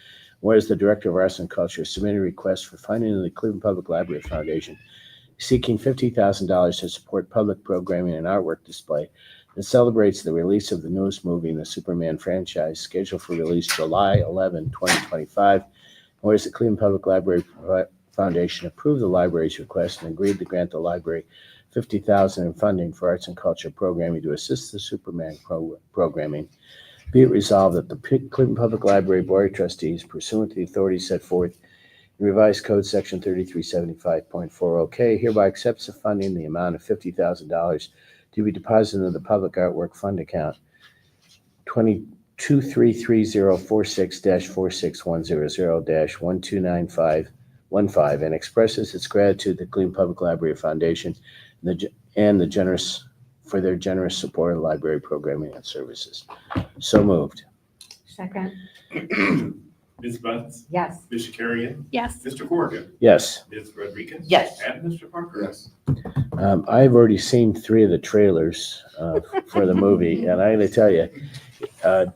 Whereas the Director of Arts and Culture submitted a request for funding in the Cleveland Public Library Foundation, seeking $50,000 to support public programming and artwork display that celebrates the release of the newest movie in the Superman franchise, scheduled for release July 11, 2025. Whereas the Cleveland Public Library Foundation approved the library's request and agreed to grant the library $50,000 in funding for arts and culture programming to assist the Superman programming. Be it resolved that the Cleveland Public Library Board of Trustees, pursuant to the authority set forth in Revised Code Section 3375.40K, hereby accepts the funding in the amount of $50,000 to be deposited into the Public Artwork Fund account 233046-46100-129515 and expresses its gratitude to the Cleveland Public Library Foundation and for their generous support of library programming and services. So moved. Second. Ms. Bunce? Yes. Ms. Shakarian? Yes. Mr. Corrigan? Yes. Ms. Rodriguez? Yes. And Mr. Parker? Yes. I've already seen 3 of the trailers for the movie, and I got to tell you, a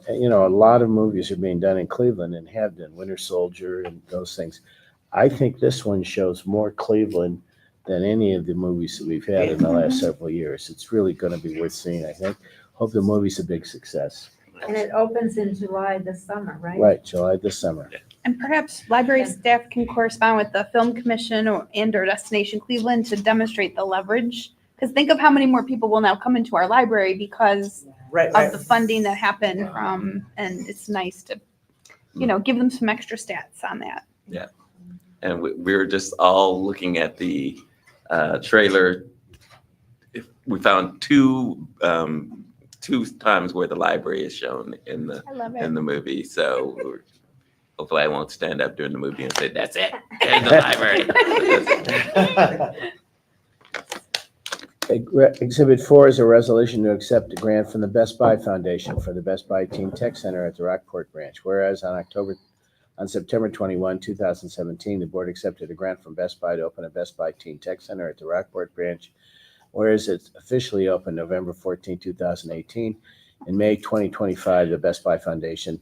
lot of movies are being done in Cleveland and have done, Winter Soldier and those things. I think this one shows more Cleveland than any of the movies that we've had in the last several years. It's really going to be worth seeing, I think. Hope the movie's a big success. And it opens in July this summer, right? Right, July this summer. And perhaps library staff can correspond with the Film Commission or Destination Cleveland to demonstrate the leverage. Because think of how many more people will now come into our library because of the funding that happened from, and it's nice to, give them some extra stats on that. Yeah. And we were just all looking at the trailer. We found two times where the library is shown in I love it. the movie. So hopefully I won't stand up during the movie and say, "That's it, there's the library." Exhibit 4 is a resolution to accept a grant from the Best Buy Foundation for the Best Buy Teen Tech Center at the Rockport branch. Whereas on September 21, 2017, the board accepted a grant from Best Buy to open a Best Buy Teen Tech Center at the Rockport branch. Whereas it's officially opened November 14, 2018. In May 2025, the Best Buy Foundation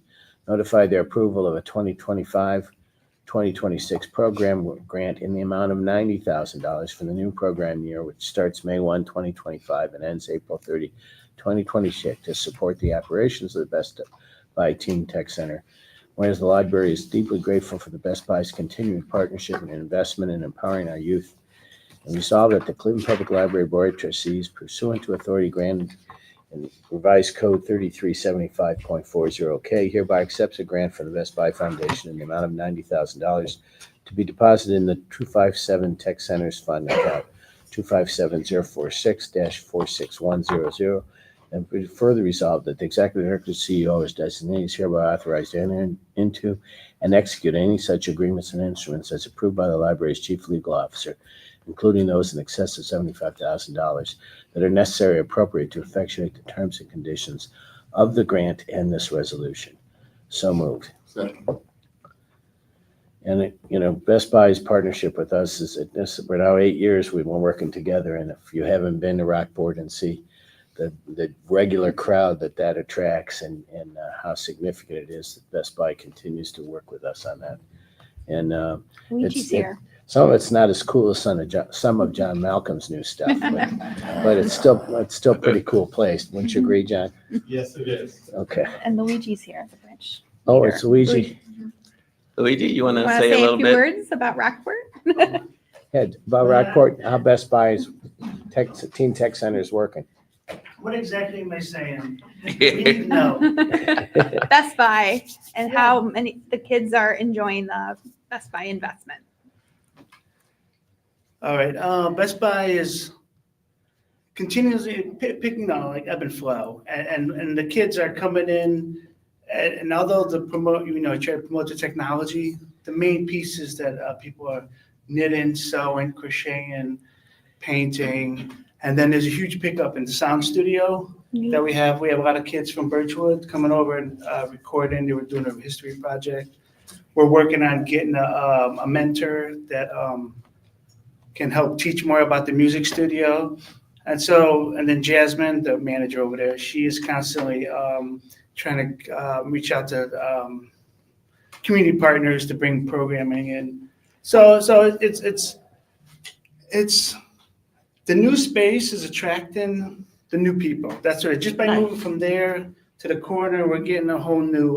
notified their approval of a 2025-2026 program grant in the amount of $90,000 for the new program year, which starts May 1, 2025 and ends April 30, 2026, to support the operations of the Best Buy Teen Tech Center. Whereas the library is deeply grateful for the Best Buy's continued partnership and investment in empowering our youth, and resolved that the Cleveland Public Library Board of Trustees, pursuant to authority granted in Revised Code 3375.40K, hereby accepts a grant from the Best Buy Foundation in the amount of $90,000 to be deposited in the 257 Tech Centers Fund account 257046-46100, and further resolved that the Executive Director, CEO, as designated, is hereby authorized to enter into and execute any such agreements and instruments as approved by the library's Chief Legal Officer, including those in excess of $75,000 that are necessary or appropriate to effectuate the terms and conditions of the grant and this resolution. So moved. Second. And, Best Buy's partnership with us we're now 8 years we've been working together. And if you haven't been to Rockport and see the regular crowd that attracts and how significant it is that Best Buy continues to work with us on that. And Luigi's here. some of it's not as cool as some of John Malcolm's new stuff, but it's still pretty cool place. Wouldn't you agree, John? Yes, it is. Okay. And Luigi's here, the branch. Oh, leader. it's Luigi. Luigi, you want to Want to say a little few bit? words about Rockport? Yeah, about Rockport, how Best Buy's Teen Tech Center is working. What exactly am I saying? We need to know. Best Buy and how many the kids are enjoying the Best Buy investment. All right, Best Buy is continuously picking on like ebb and flow, and the kids are coming in, and although try to promote the technology, the main pieces that people are knitting, sewing, crocheting, painting, and then there's a huge pickup in the sound studio that we have. We have a lot of kids from Birchwood coming over and recording. They were doing a history project. We're working on getting a mentor that can help teach more about the music studio. And then Jasmine, the manager over there, she is constantly trying to reach out to community partners to bring programming in. So it's the new space is attracting the new people. That's right. Just by moving from there to the corner, we're getting a whole new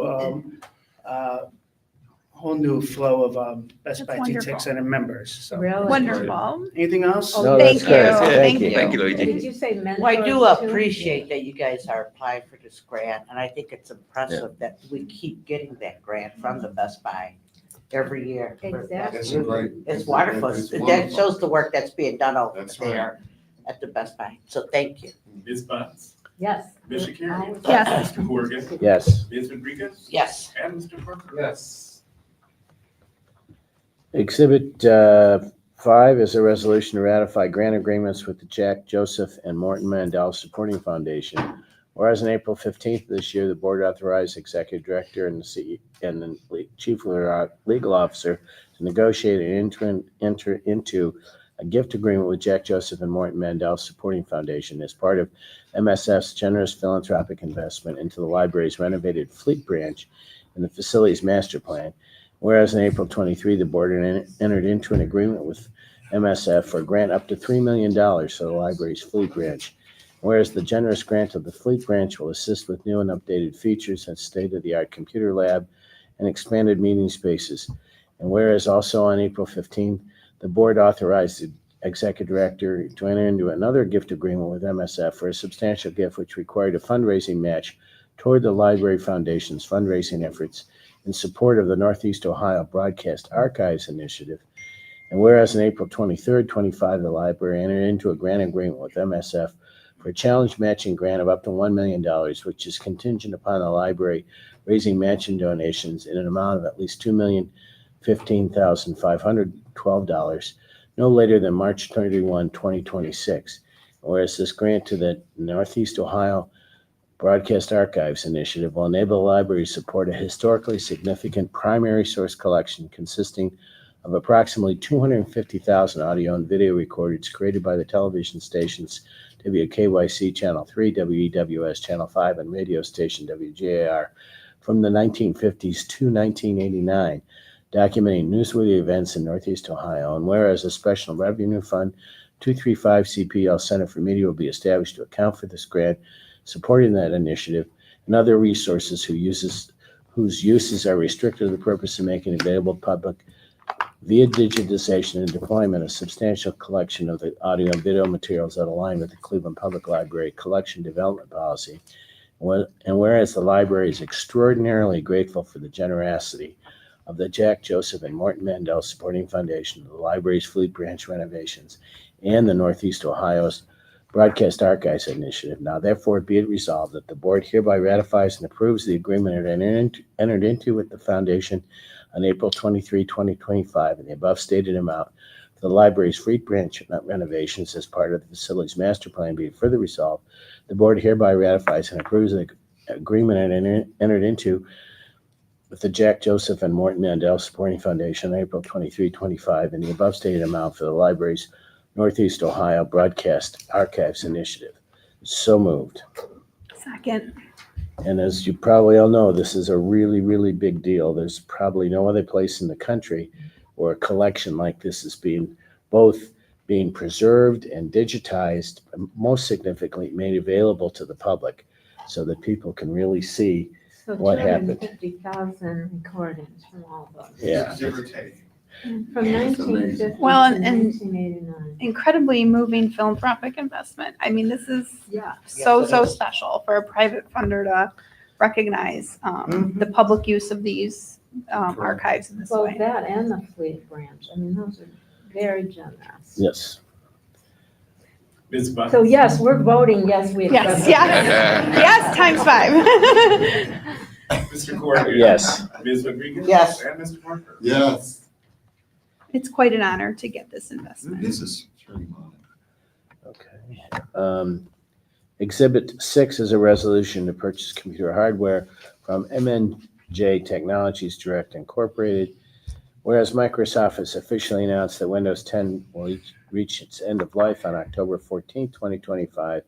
flow of Best Buy Teen Tech Center members. So Wonderful. anything else? No, Thank that's good. you. Thank you. Thank you, Luigi. Did you say mentors? Well, I do too? appreciate that you guys are applying for this grant, and I think it's impressive that we keep getting that grant from the Best Buy every year. Exactly. It's a great. It's wonderful. It's That wonderful. shows the work that's being done over That's right. there at the Best Buy. So thank you. Ms. Bunce, Yes. Ms. Shakir, Yes. Mr. Horgan, Yes. Ms. Rodriguez, Yes. and Mr. Parker. Yes. Exhibit 5 is a resolution to ratify grant agreements with the Jack Joseph and Morton Mandel Supporting Foundation. Whereas on April 15th of this year, the board authorized executive director and the chief legal officer to negotiate and enter into a gift agreement with Jack Joseph and Morton Mandel Supporting Foundation as part of MSF's generous philanthropic investment into the library's renovated Fleet branch and the facility's master plan. Whereas in April 23, the board entered into an agreement with MSF for a grant up to $3 million for the library's Fleet branch. Whereas the generous grant of the Fleet branch will assist with new and updated features and state-of-the-art computer lab and expanded meeting spaces. And whereas also on April 15th, the board authorized the executive director to enter into another gift agreement with MSF for a substantial gift which required a fundraising match toward the Library Foundation's fundraising efforts in support of the Northeast Ohio Broadcast Archives Initiative. And whereas on April 23rd, 25, the library entered into a grant agreement with MSF for a challenge matching grant of up to $1 million, which is contingent upon the library raising matching donations in an amount of at least $2,015,512, no later than March 31, 2026. Whereas this grant to the Northeast Ohio Broadcast Archives Initiative will enable the library to support a historically significant primary source collection consisting of approximately 250,000 audio and video recordings created by the television stations WKYC Channel 3, WEWS Channel 5, and radio station WJAR from the 1950s to 1989, documenting newsworthy events in Northeast Ohio. And whereas a special revenue fund 235 CPL Center for Media will be established to account for this grant, supporting that initiative, and other resources whose uses are restricted to the purpose of making available public via digitization and deployment a substantial collection of the audio and video materials that align with the Cleveland Public Library collection development policy. And whereas the library is extraordinarily grateful for the generosity of the Jack Joseph and Morton Mandel Supporting Foundation, the library's Fleet branch renovations, and the Northeast Ohio's Broadcast Archives Initiative. Now, therefore, be it resolved that the board hereby ratifies and approves the agreement it entered into with the foundation on April 23, 2025, in the above stated amount for the library's Fleet branch renovations as part of the facility's master plan. Be it further resolved, the board hereby ratifies and approves the agreement it entered into with the Jack Joseph and Morton Mandel Supporting Foundation on April 23, 25, in the above stated amount for the library's Northeast Ohio Broadcast Archives Initiative. So moved. Second. And as you probably all know, this is a really, really big deal. There's probably no other place in the country where a collection like this is both being preserved and digitized, and most significantly made available to the public so that people can really see So what happened. 250,000 recordings from all those. Yeah. Give or take. From 1950 Well, to and 1989. incredibly moving philanthropic investment. I mean, this is Yeah. so Yes, it is. special for a private funder to recognize the public use of these archives in this Well, way. that and the Fleet branch, I mean, those are very generous. Yes. Ms. Buck? So yes, we're voting, yes, we Yes, accept. yes, times 5. Mr. Corrigan? Yes. Ms. Rodriguez? Yes. And Mr. Parker? Yes. It's quite an honor to get this investment. This is truly Okay. Exhibit 6 is a resolution to purchase computer hardware from MNJ Technologies Direct Incorporated. Whereas Microsoft has officially announced that Windows 10 will reach its end of life on October 14, 2025,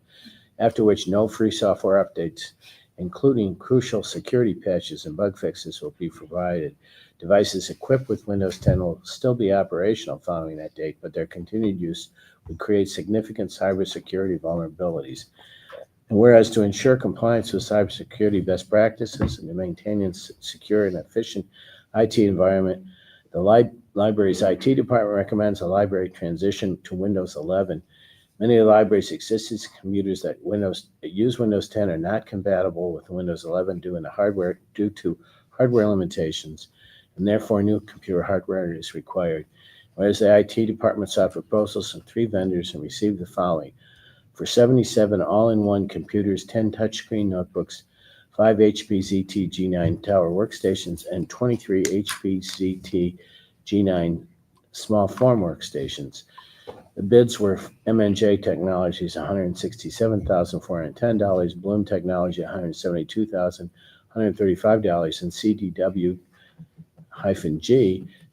after which no free software updates, including crucial security patches and bug fixes, will be provided. Devices equipped with Windows 10 will still be operational following that date, but their continued use would create significant cybersecurity vulnerabilities. And whereas to ensure compliance with cybersecurity best practices and to maintain a secure and efficient IT environment, the library's IT department recommends a library transition to Windows 11. Many of the library's existing computers that use Windows 10 are not compatible with Windows 11 due to hardware limitations, and therefore new computer hardware is required. Whereas the IT department sought proposals from 3 vendors and received the following: for 77 all-in-one computers, 10 touchscreen notebooks, 5 HP ZT G9 tower workstations, and 23 HP ZT G9 small form workstations. The bids were MNJ Technologies, $167,410, Bloom Technology, $172,135, and CDW-G,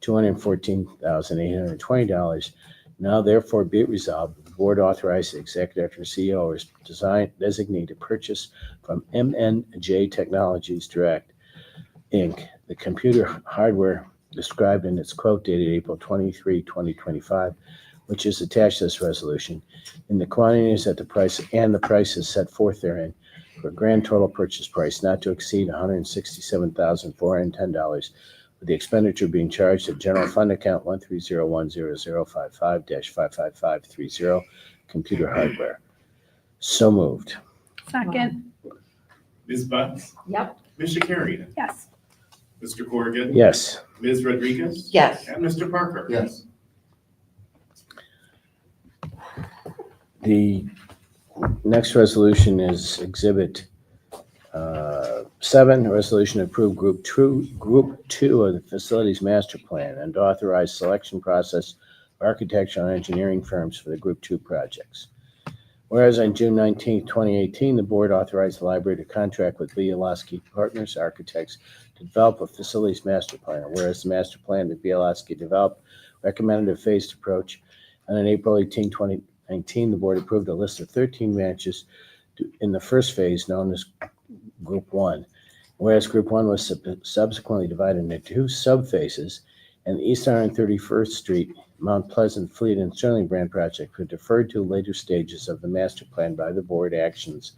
$214,820. Now therefore be it resolved, the board authorized the executive director and CEO or designee to purchase from MNJ Technologies Direct, Inc., the computer hardware described in its quote dated April 23, 2025, which is attached to this resolution, in the quantities at the price and the prices set forth therein, for a grand total purchase price not to exceed $167,410, with the expenditure being charged at general fund account 130100055-55530, computer hardware. So moved. Second. Ms. Butts? Yep. Ms. Shakarian? Yes. Mr. Corrigan? Yes. Ms. Rodriguez? Yes. And Mr. Parker? Yes. The next resolution is Exhibit 7, a resolution to approve Group 2 of the Facilities Master Plan and to authorize selection process of architectural and engineering firms for the Group 2 projects. Whereas on June 19, 2018, the board authorized the library to contract with Bielowski Partners Architects to develop a facilities master plan. Whereas the master plan that Bielowski developed recommended a phased approach, and on April 18, 2019, the board approved a list of 13 branches in the first phase known as Group 1. Whereas Group 1 was subsequently divided into 2 subphases, and the East 131st Street, Mount Pleasant, Fleet, and Sterling Brand project were deferred to later stages of the master plan by the board actions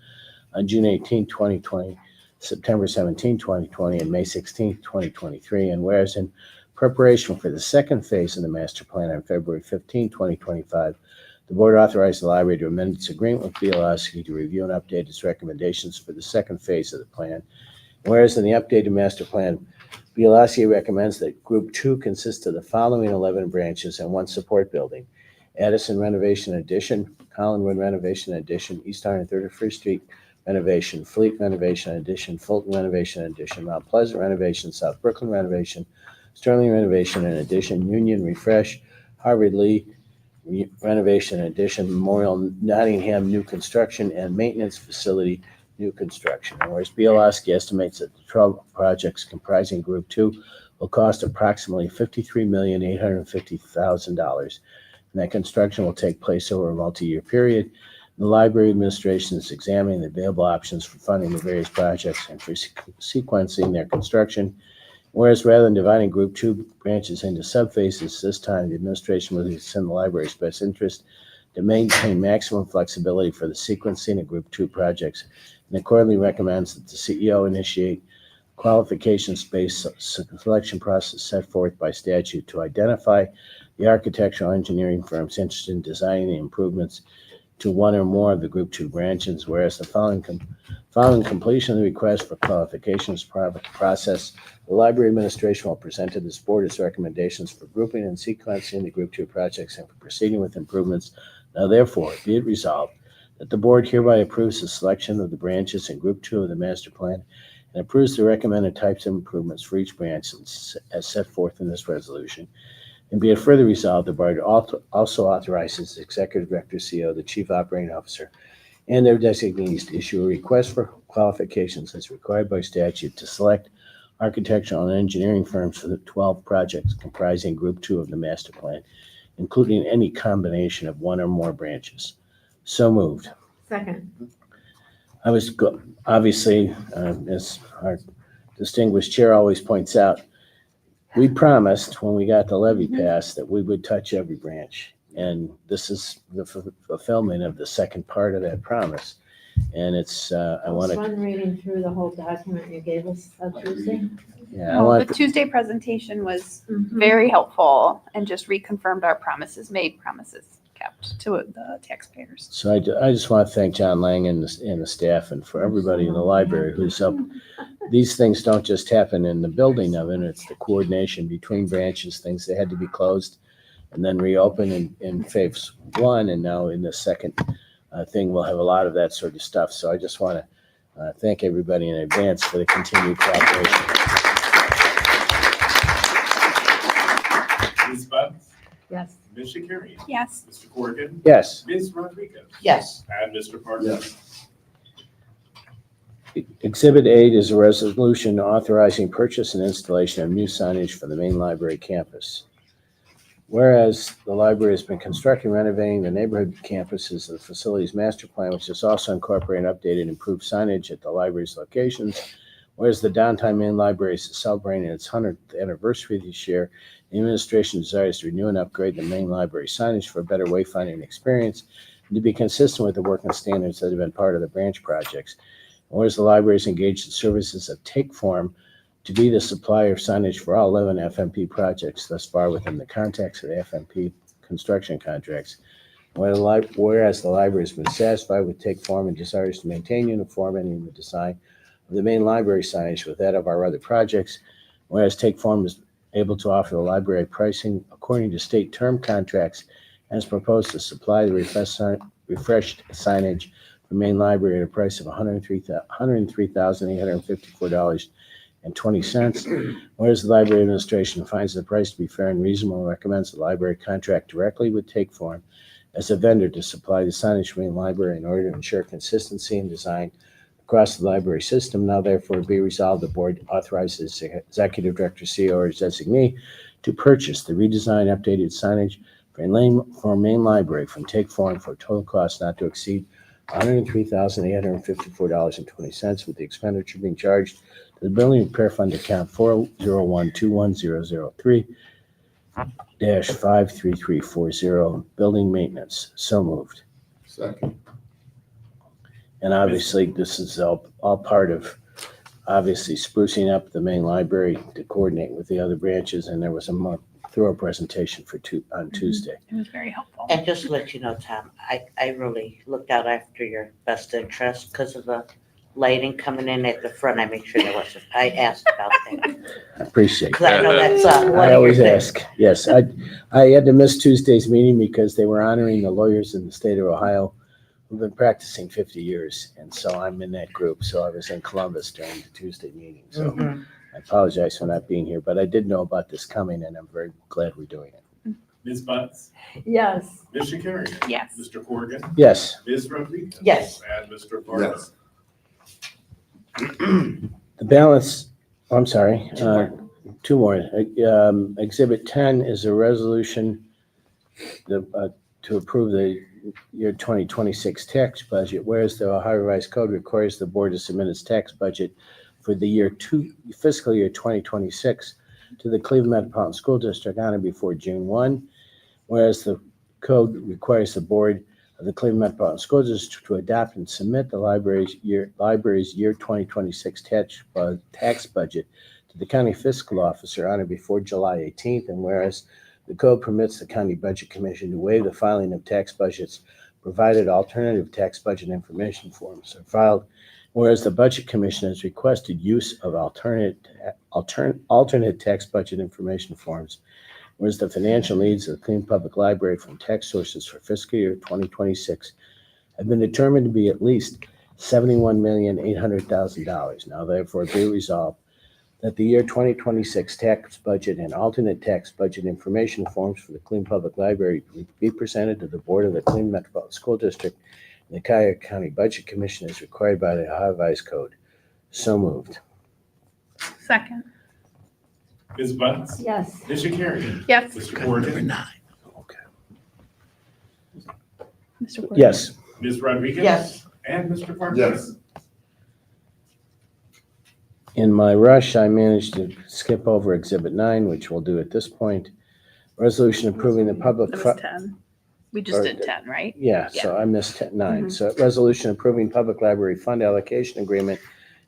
on June 18, 2020, September 17, 2020, and May 16, 2023. And whereas in preparation for the second phase of the master plan on February 15, 2025, the board authorized the library to amend its agreement with Bielowski to review and update its recommendations for the second phase of the plan. Whereas in the updated master plan, Bielowski recommends that Group 2 consists of the following 11 branches and 1 support building: Addison Renovation Addition, Collinwood Renovation Addition, East 131st Street Renovation, Fleet Renovation Addition, Fulton Renovation Addition, Mount Pleasant Renovation, South Brooklyn Renovation, Sterling Renovation and Addition, Union Refresh, Harvard Lee Renovation Addition, Memorial Nottingham New Construction, and Maintenance Facility New Construction. And whereas Bielowski estimates that the 12 projects comprising Group 2 will cost approximately $53,850,000, and that construction will take place over a multi-year period. The library administration is examining the available options for funding the various projects and for sequencing their construction. Whereas rather than dividing Group 2 branches into subphases, this time the administration will send the library's best interest to maintain maximum flexibility for the sequencing of Group 2 projects, and accordingly recommends that the CEO initiate qualifications-based selection process set forth by statute to identify the architectural engineering firms interested in designing the improvements to one or more of the Group 2 branches, whereas the following completion of the request for qualifications process, the library administration will present to this board its recommendations for grouping and sequencing the Group 2 projects and for proceeding with improvements. Now therefore, be it resolved that the board hereby approves the selection of the branches in Group 2 of the master plan and approves the recommended types of improvements for each branch as set forth in this resolution. And be it further resolved, the board also authorizes the executive director, CEO, the chief operating officer, and their designees to issue a request for qualifications as required by statute to select architectural and engineering firms for the 12 projects comprising Group 2 of the master plan, including any combination of one or more branches. So moved. Second. Obviously, as our distinguished chair always points out, we promised when we got the levy passed that we would touch every branch. And this is the fulfillment of the second part of that promise. And it's, I want to. fun reading through the whole document you gave us on Tuesday. Yeah, The Tuesday presentation was very helpful and just reconfirmed our promises made, promises kept to the taxpayers. So I just want to thank John Lang and the staff and for everybody in the library who's up. These things don't just happen in the building of it, it's the coordination between branches, things that had to be closed and then reopened in phase 1. And now in the second thing, we'll have a lot of that sort of stuff. So I just want to thank everybody in advance for the continued cooperation. Ms. Bunce? Yes. Ms. Shakarian? Yes. Mr. Corrigan? Yes. Ms. Rodriguez? Yes. And Mr. Parker? Yes. Exhibit 8 is a resolution authorizing purchase and installation of new signage for the main library campus. Whereas the library has been constructing, renovating the neighborhood campuses of the facilities master plan, which is also incorporating updated and improved signage at the library's locations. Whereas the downtown main library is celebrating its 100th anniversary this year, the administration desires to renew and upgrade the main library signage for a better wayfinding experience and to be consistent with the working standards that have been part of the branch projects. Whereas the library is engaged in services of Take Form to be the supplier of signage for all 11 FMP projects thus far within the context of the FMP construction contracts. Whereas the library has been satisfied with Take Form and desires to maintain uniformity in the design of the main library signage with that of our other projects. Whereas Take Form is able to offer the library pricing according to state term contracts and is proposed to supply the refreshed signage for main library at a price of $103,854.20. Whereas the library administration finds the price to be fair and reasonable and recommends the library contract directly with Take Form as a vendor to supply the signage for main library in order to ensure consistency in design across the library system. Now therefore be resolved, the board authorizes the executive director, CEO, or his designee to purchase the redesigned updated signage for main library from Take Form for a total cost not to exceed $103,854.20, with the expenditure being charged to the building repair fund account 401-21003-53340, building maintenance. So moved. Second. And obviously, this is all part of obviously sprucing up the main library to coordinate with the other branches. And there was a more thorough presentation on Tuesday. It was very helpful. And just to let you know, Tom, I really looked out after your best interest because of the lighting coming in at the front. I make sure there wasn't, I asked about that. I appreciate Because I know that's one I of your always things. ask. Yes, I had to miss Tuesday's meeting because they were honoring the lawyers in the state of Ohio who've been practicing 50 years. And so I'm in that group. So I was in Columbus during the Tuesday meeting. So I apologize for not being here, but I did know about this coming and I'm very glad we're doing it. Ms. Bunce? Yes. Ms. Shakarian? Yes. Mr. Corrigan? Yes. Ms. Rodriguez? Yes. And Mr. Parker? Yes. The balance, I'm sorry, two more. Exhibit 10 is a resolution to approve the year 2026 tax budget, whereas the Ohio Revised Code requires the board to submit its tax budget for the fiscal year 2026 to the Cleveland Metropolitan School District on or before June 1, whereas the code requires the board of the Cleveland Metropolitan School District to adopt and submit the library's year 2026 tax budget to the county fiscal officer on or before July 18th, and whereas the code permits the county budget commission to waive the filing of tax budgets provided alternative tax budget information forms are filed, whereas the budget commission has requested use of alternate tax budget information forms, whereas the financial needs of the Cleveland Public Library from tax sources for fiscal year 2026 have been determined to be at least $71,800,000. Now therefore be resolved that the year 2026 tax budget and alternate tax budget information forms for the Cleveland Public Library be presented to the board of the Cleveland Metropolitan School District and the Cuyahoga County Budget Commission as required by the Ohio Revised Code. So moved. Second. Ms. Bunce? Yes. Ms. Shakarian? Yes. Mr. Corrigan? Mr. Gordon? Yes. Ms. Rodriguez? Yes. And Mr. Parker? Yes. In my rush, I managed to skip over Exhibit 9, which we'll do at this point. Resolution approving the public. That was 10. We just Or- did 10, right? Yeah, so I missed 9. Mhm. So resolution approving public library fund allocation agreement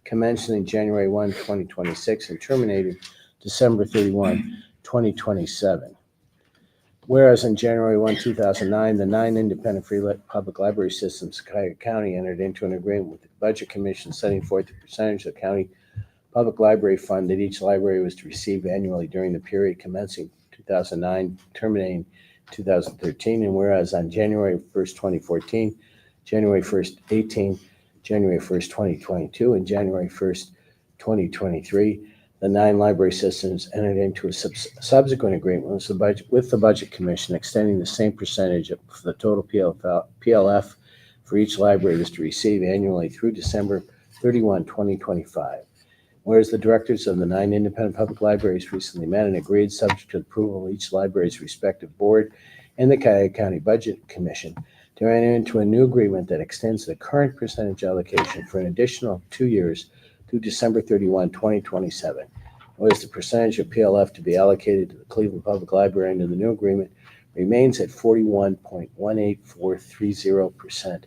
commencing January 1, 2026 and terminating December 31, 2027. Whereas in January 1, 2009, the 9 independent public library systems in Cuyahoga County entered into an agreement with the Budget Commission setting forth the percentage of county public library fund that each library was to receive annually during the period commencing 2009, terminating 2013. And whereas on January 1st, 2014, January 1st, 18, January 1st, 2022, and January 1st, 2023, the 9 library systems entered into a subsequent agreement with the Budget Commission extending the same percentage of the total PLF for each library was to receive annually through December 31, 2025. Whereas the directors of the 9 independent public libraries recently met and agreed, subject to approval of each library's respective board and the Cuyahoga County Budget Commission, to enter into a new agreement that extends the current percentage allocation for an additional 2 years through December 31, 2027. Whereas the percentage of PLF to be allocated to the Cleveland Public Library under the new agreement remains at 41.18430%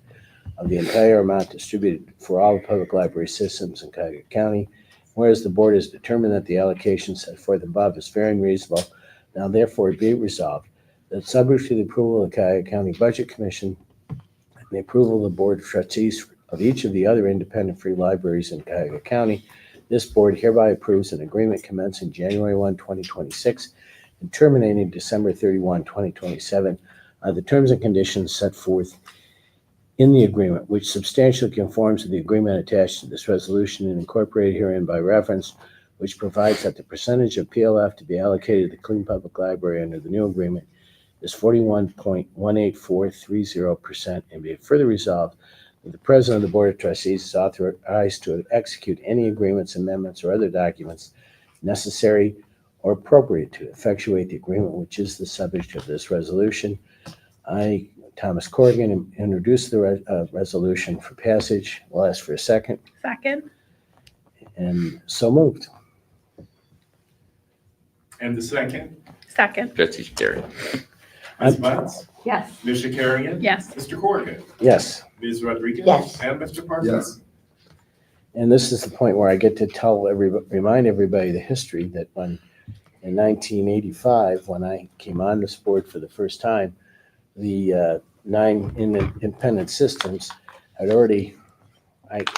of the entire amount distributed for all the public library systems in Cuyahoga County. Whereas the board has determined that the allocation set forth above is fair and reasonable, now therefore be resolved that subject to the approval of the Cuyahoga County Budget Commission and the approval of the Board of Trustees of each of the other independent free libraries in Cuyahoga County, this board hereby approves an agreement commencing January 1, 2026 and terminating December 31, 2027, the terms and conditions set forth in the agreement, which substantially conforms to the agreement attached to this resolution and incorporated herein by reference, which provides that the percentage of PLF to be allocated to the Cleveland Public Library under the new agreement is 41.18430%, and be it further resolved that the President of the Board of Trustees is authorized to execute any agreements, amendments, or other documents necessary or appropriate to effectuate the agreement, which is the subject of this resolution. I, Thomas Corrigan, introduce the resolution for passage. We'll ask for a second, Second. and so moved. And the second? Second. Trustee Shakarian. Ms. Bunce? Yes. Ms. Shakarian? Yes. Mr. Corrigan? Yes. Ms. Rodriguez? Yes. And Mr. Parker? Yes. And this is the point where I get to remind everybody the history that when in 1985, when I came on this board for the first time, the 9 independent systems had already, it's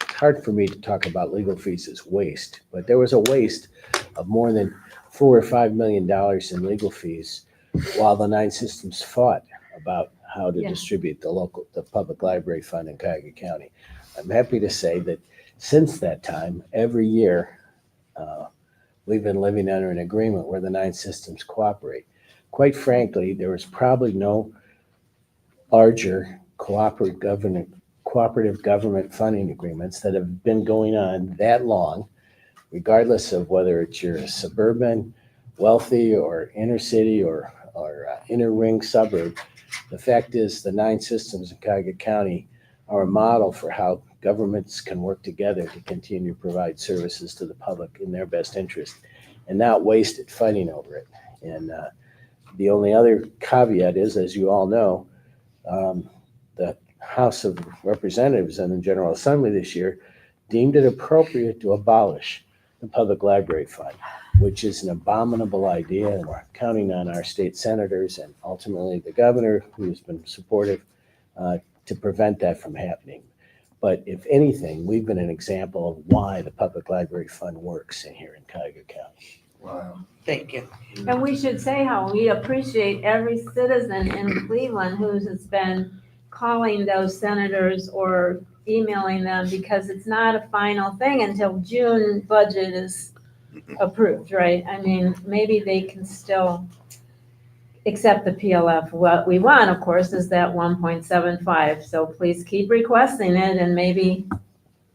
hard for me to talk about legal fees as waste, but there was a waste of more than $4 or $5 million in legal fees while the 9 systems fought about how to distribute the public library fund in Cuyahoga County. I'm happy to say that since that time, every year, we've been living under an agreement where the 9 systems cooperate. Quite frankly, there was probably no larger cooperative government funding agreements that have been going on that long, regardless of whether it's your suburban, wealthy, or inner city or inner ring suburb. The fact is, the 9 systems in Cuyahoga County are a model for how governments can work together to continue to provide services to the public in their best interest and not waste it fighting over it. And the only other caveat is, as you all know, the House of Representatives and the General Assembly this year deemed it appropriate to abolish the Public Library Fund, which is an abominable idea, and we're counting on our state senators and ultimately the governor, who's been supportive, to prevent that from happening. But if anything, we've been an example of why the Public Library Fund works in here in Cuyahoga County. Wow. Thank you. And we should say how we appreciate every citizen in Cleveland who has been calling those senators or emailing them, because it's not a final thing until June budget is approved, right? I mean, maybe they can still accept the PLF. What we want, of course, is that 1.75. So please keep requesting it, and maybe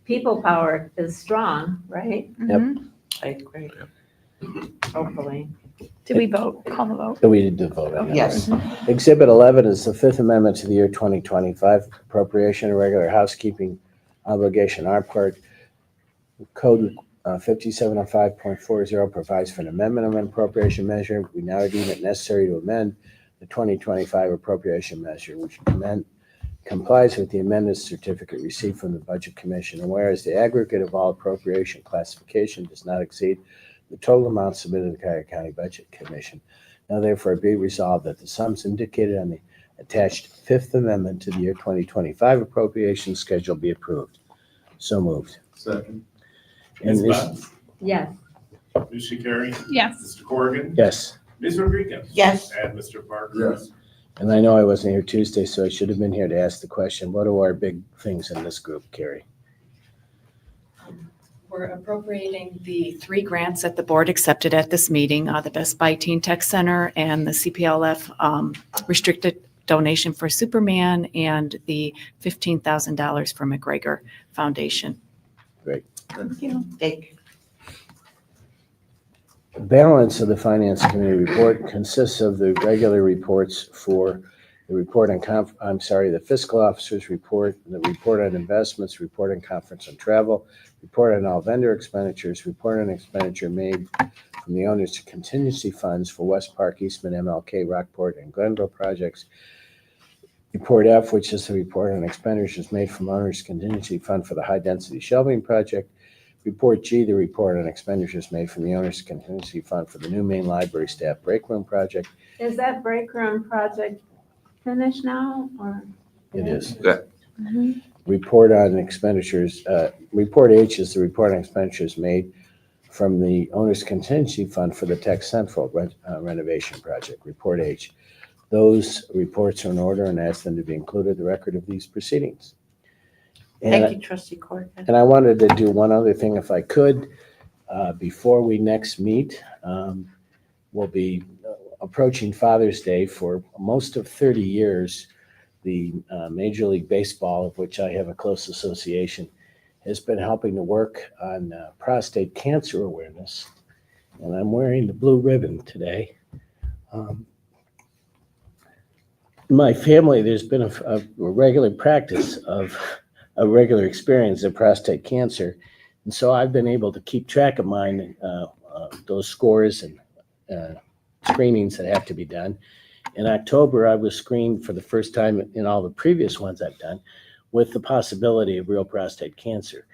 people power is strong, right? Yep. I agree. Hopefully. Did we vote? Call the vote. We did vote on that. Yes. Exhibit 11 is the Fifth Amendment to the year 2025 appropriation and regular housekeeping obligation. Our part, Code 5705.40 provides for an amendment of an appropriation measure. We now deem it necessary to amend the 2025 appropriation measure, which complies with the amended certificate received from the Budget Commission. And whereas the aggregate of all appropriation classification does not exceed the total amount submitted to the Cuyahoga County Budget Commission, now therefore be resolved that the sums indicated on the attached Fifth Amendment to the year 2025 appropriation schedule be approved. So moved. Second. And Ms. this- Butts? Yes. Ms. Shakari? Yes. Mr. Corrigan? Yes. Ms. Rodriguez? Yes. And Mr. Parker? Yes. And I know I wasn't here Tuesday, so I should have been here to ask the question, what are our big things in this group, Carrie? We're appropriating the 3 grants that the board accepted at this meeting, the Best Buy Teen Tech Center and the CPLF restricted donation for Superman and the $15,000 for McGregor Foundation. Great. Thank you. Thank you. The balance of the Finance Committee report consists of the regular reports for the report on the fiscal officer's report, the report on investments, report on conference and travel, report on all vendor expenditures, report on expenditure made from the owners to contingency funds for West Park, Eastman, MLK, Rockport, and Glenville projects. Report F, which is the report on expenditures made from owners contingency fund for the high density shelving project. Report G, the report on expenditures made from the owner's contingency fund for the new main library staff break room project. Is that break room project finished now, or? It is. Mhm. Report on expenditures, Report H is the report on expenditures made from the owner's contingency fund for the Tech Central renovation project, Report H. Those reports are in order and ask them to be included in the record of these proceedings. Thank you, Trustee Corrigan. And I wanted to do one other thing if I could. Before we next meet, we'll be approaching Father's Day. For most of 30 years, the Major League Baseball, of which I have a close association, has been helping to work on prostate cancer awareness. And I'm wearing the blue ribbon today. In my family, there's been a regular practice of a regular experience of prostate cancer. And so I've been able to keep track of mine, those scores and screenings that have to be done. In October, I was screened for the first time in all the previous ones I've done with the possibility of real prostate cancer.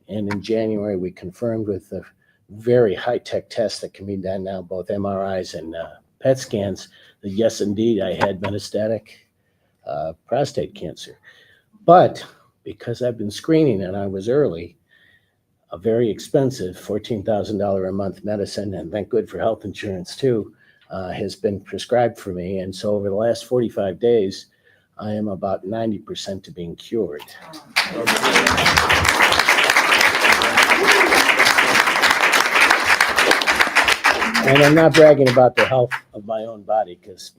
And in January, we confirmed with a very high-tech test that can be done now, both MRIs and PET scans, that yes, indeed, I had metastatic prostate cancer. But because I've been screening and I was early, a very expensive $14,000 a month medicine, and thank good for health insurance too, has been prescribed for me. And so over the last 45 days, I am about 90% to being cured. And I'm not bragging about the health of my own body, because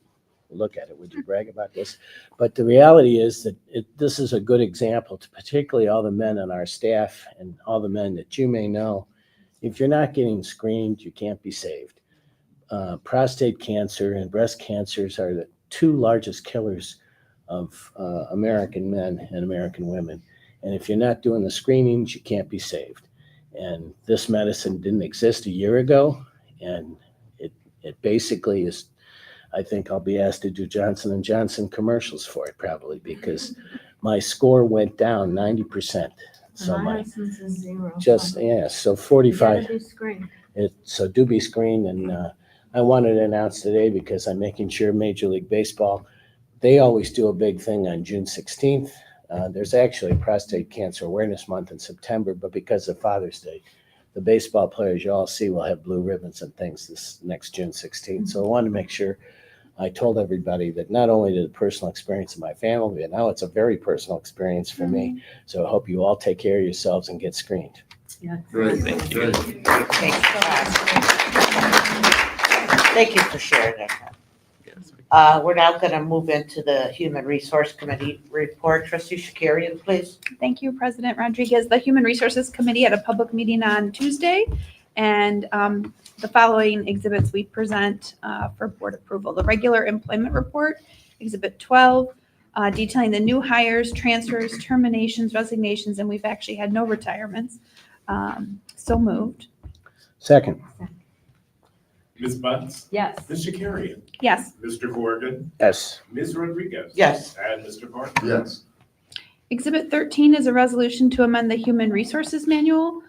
look at it, would you brag about this? But the reality is that this is a good example to particularly all the men on our staff and all the men that you may know. If you're not getting screened, you can't be saved. Prostate cancer and breast cancers are two largest killers of American men and American women. And if you're not doing the screenings, you can't be saved. And this medicine didn't exist a year ago, and it basically is, I think I'll be asked to do Johnson & Johnson commercials for it probably, because my score went down 90%. So My my, husband's is 0. just, yeah, so You 45. gotta do screen. So do be screened, and I wanted to announce today because I'm making sure Major League Baseball, they always do a big thing on June 16th. There's actually Prostate Cancer Awareness Month in September, but because of Father's Day, the baseball players you all see will have blue ribbons and things this next June 16th. So I wanted to make sure I told everybody that not only did the personal experience of my family, but now it's a very personal experience for me. So I hope you all take care of yourselves and get screened. Yeah. Great. Thank you. Thank you for sharing that. We're now going to move into the Human Resource Committee report. Trustee Shakarian, please. Thank you, President Rodriguez. The Human Resources Committee had a public meeting on Tuesday, and the following exhibits we present for board approval. The regular employment report, Exhibit 12, detailing the new hires, transfers, terminations, resignations, and we've actually had no retirements. So moved. Second. Ms. Bunce? Yes. Ms. Shakarian? Yes. Mr. Corrigan? Yes. Ms. Rodriguez? Yes. And Mr. Parker? Yes. Exhibit 13 is a resolution to amend the Human Resources Manual.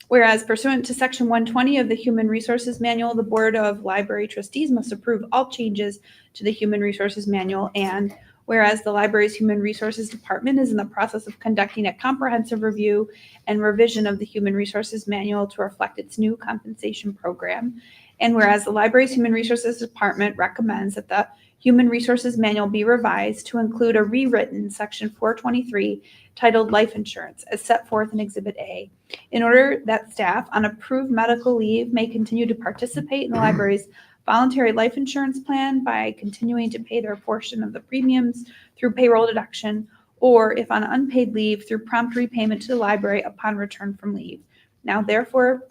Whereas pursuant to Section 120 of the Human Resources Manual, the Board of Library Trustees must approve all changes to the Human Resources Manual. And whereas the library's Human Resources Department is in the process of conducting a comprehensive review and revision of the Human Resources Manual to reflect its new compensation program. And whereas the library's Human Resources Department recommends that the Human Resources Manual be revised to include a rewritten Section 423 titled Life Insurance as set forth in Exhibit A, in order that staff on approved medical leave may continue to participate in the library's voluntary life insurance plan by continuing to pay their portion of the premiums through payroll deduction, or if on unpaid leave, through prompt repayment to the library upon return from leave. Now therefore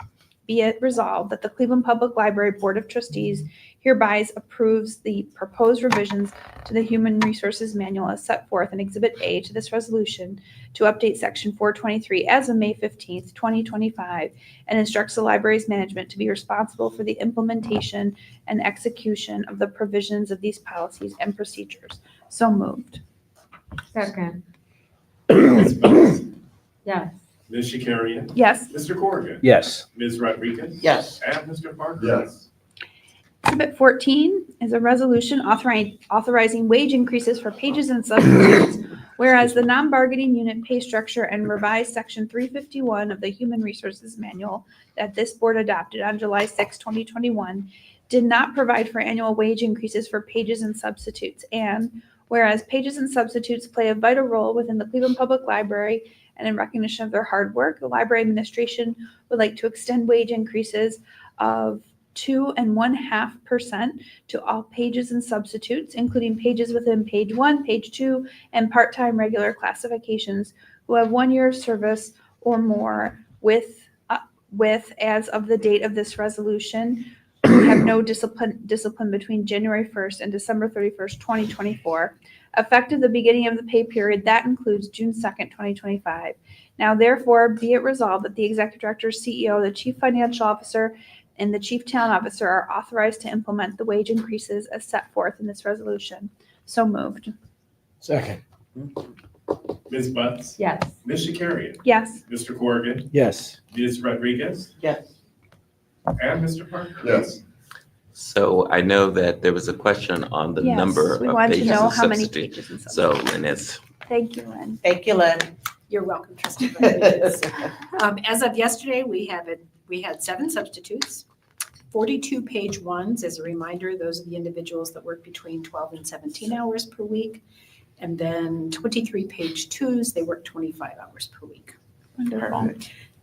be it resolved that the Cleveland Public Library Board of Trustees hereby approves the proposed revisions to the Human Resources Manual as set forth in Exhibit A to this resolution to update Section 423 as of May 15th, 2025, and instructs the library's management to be responsible for the implementation and execution of the provisions of these policies and procedures. So moved. Second. Ms. Bunce? Yes. Ms. Shakarian? Yes. Mr. Corrigan? Yes. Ms. Rodriguez? Yes. And Mr. Parker? Yes. Exhibit 14 is a resolution authorizing wage increases for pages and substitutes, whereas the non-bargaining unit pay structure and revised Section 351 of the Human Resources Manual that this board adopted on July 6, 2021, did not provide for annual wage increases for pages and substitutes. And whereas pages and substitutes play a vital role within the Cleveland Public Library, and in recognition of their hard work, the library administration would like to extend wage increases of 2.5% to all pages and substitutes, including pages within page 1, page 2, and part-time regular classifications who have 1 year of service or more with as of the date of this resolution, who have no discipline between January 1st and December 31st, 2024, effective the beginning of the pay period that includes June 2nd, 2025. Now therefore be it resolved that the executive director, CEO, the chief financial officer, and the chief talent officer are authorized to implement the wage increases as set forth in this resolution. So moved. Second. Ms. Bunce? Yes. Ms. Shakarian? Yes. Mr. Corrigan? Yes. Ms. Rodriguez? Yes. And Mr. Parker? Yes. So I know that there was a question on the Yes, number we of want to pages know and how many substitutes. pages and So, substitutes. and it's, Thank you, Lynn. Thank you, Lynn. You're welcome, Trustee Rodriguez. As of yesterday, we had 7 substitutes, 42 page ones. As a reminder, those are the individuals that work between 12 and 17 hours per week. And then 23 page twos, they work 25 hours per week. Wonderful.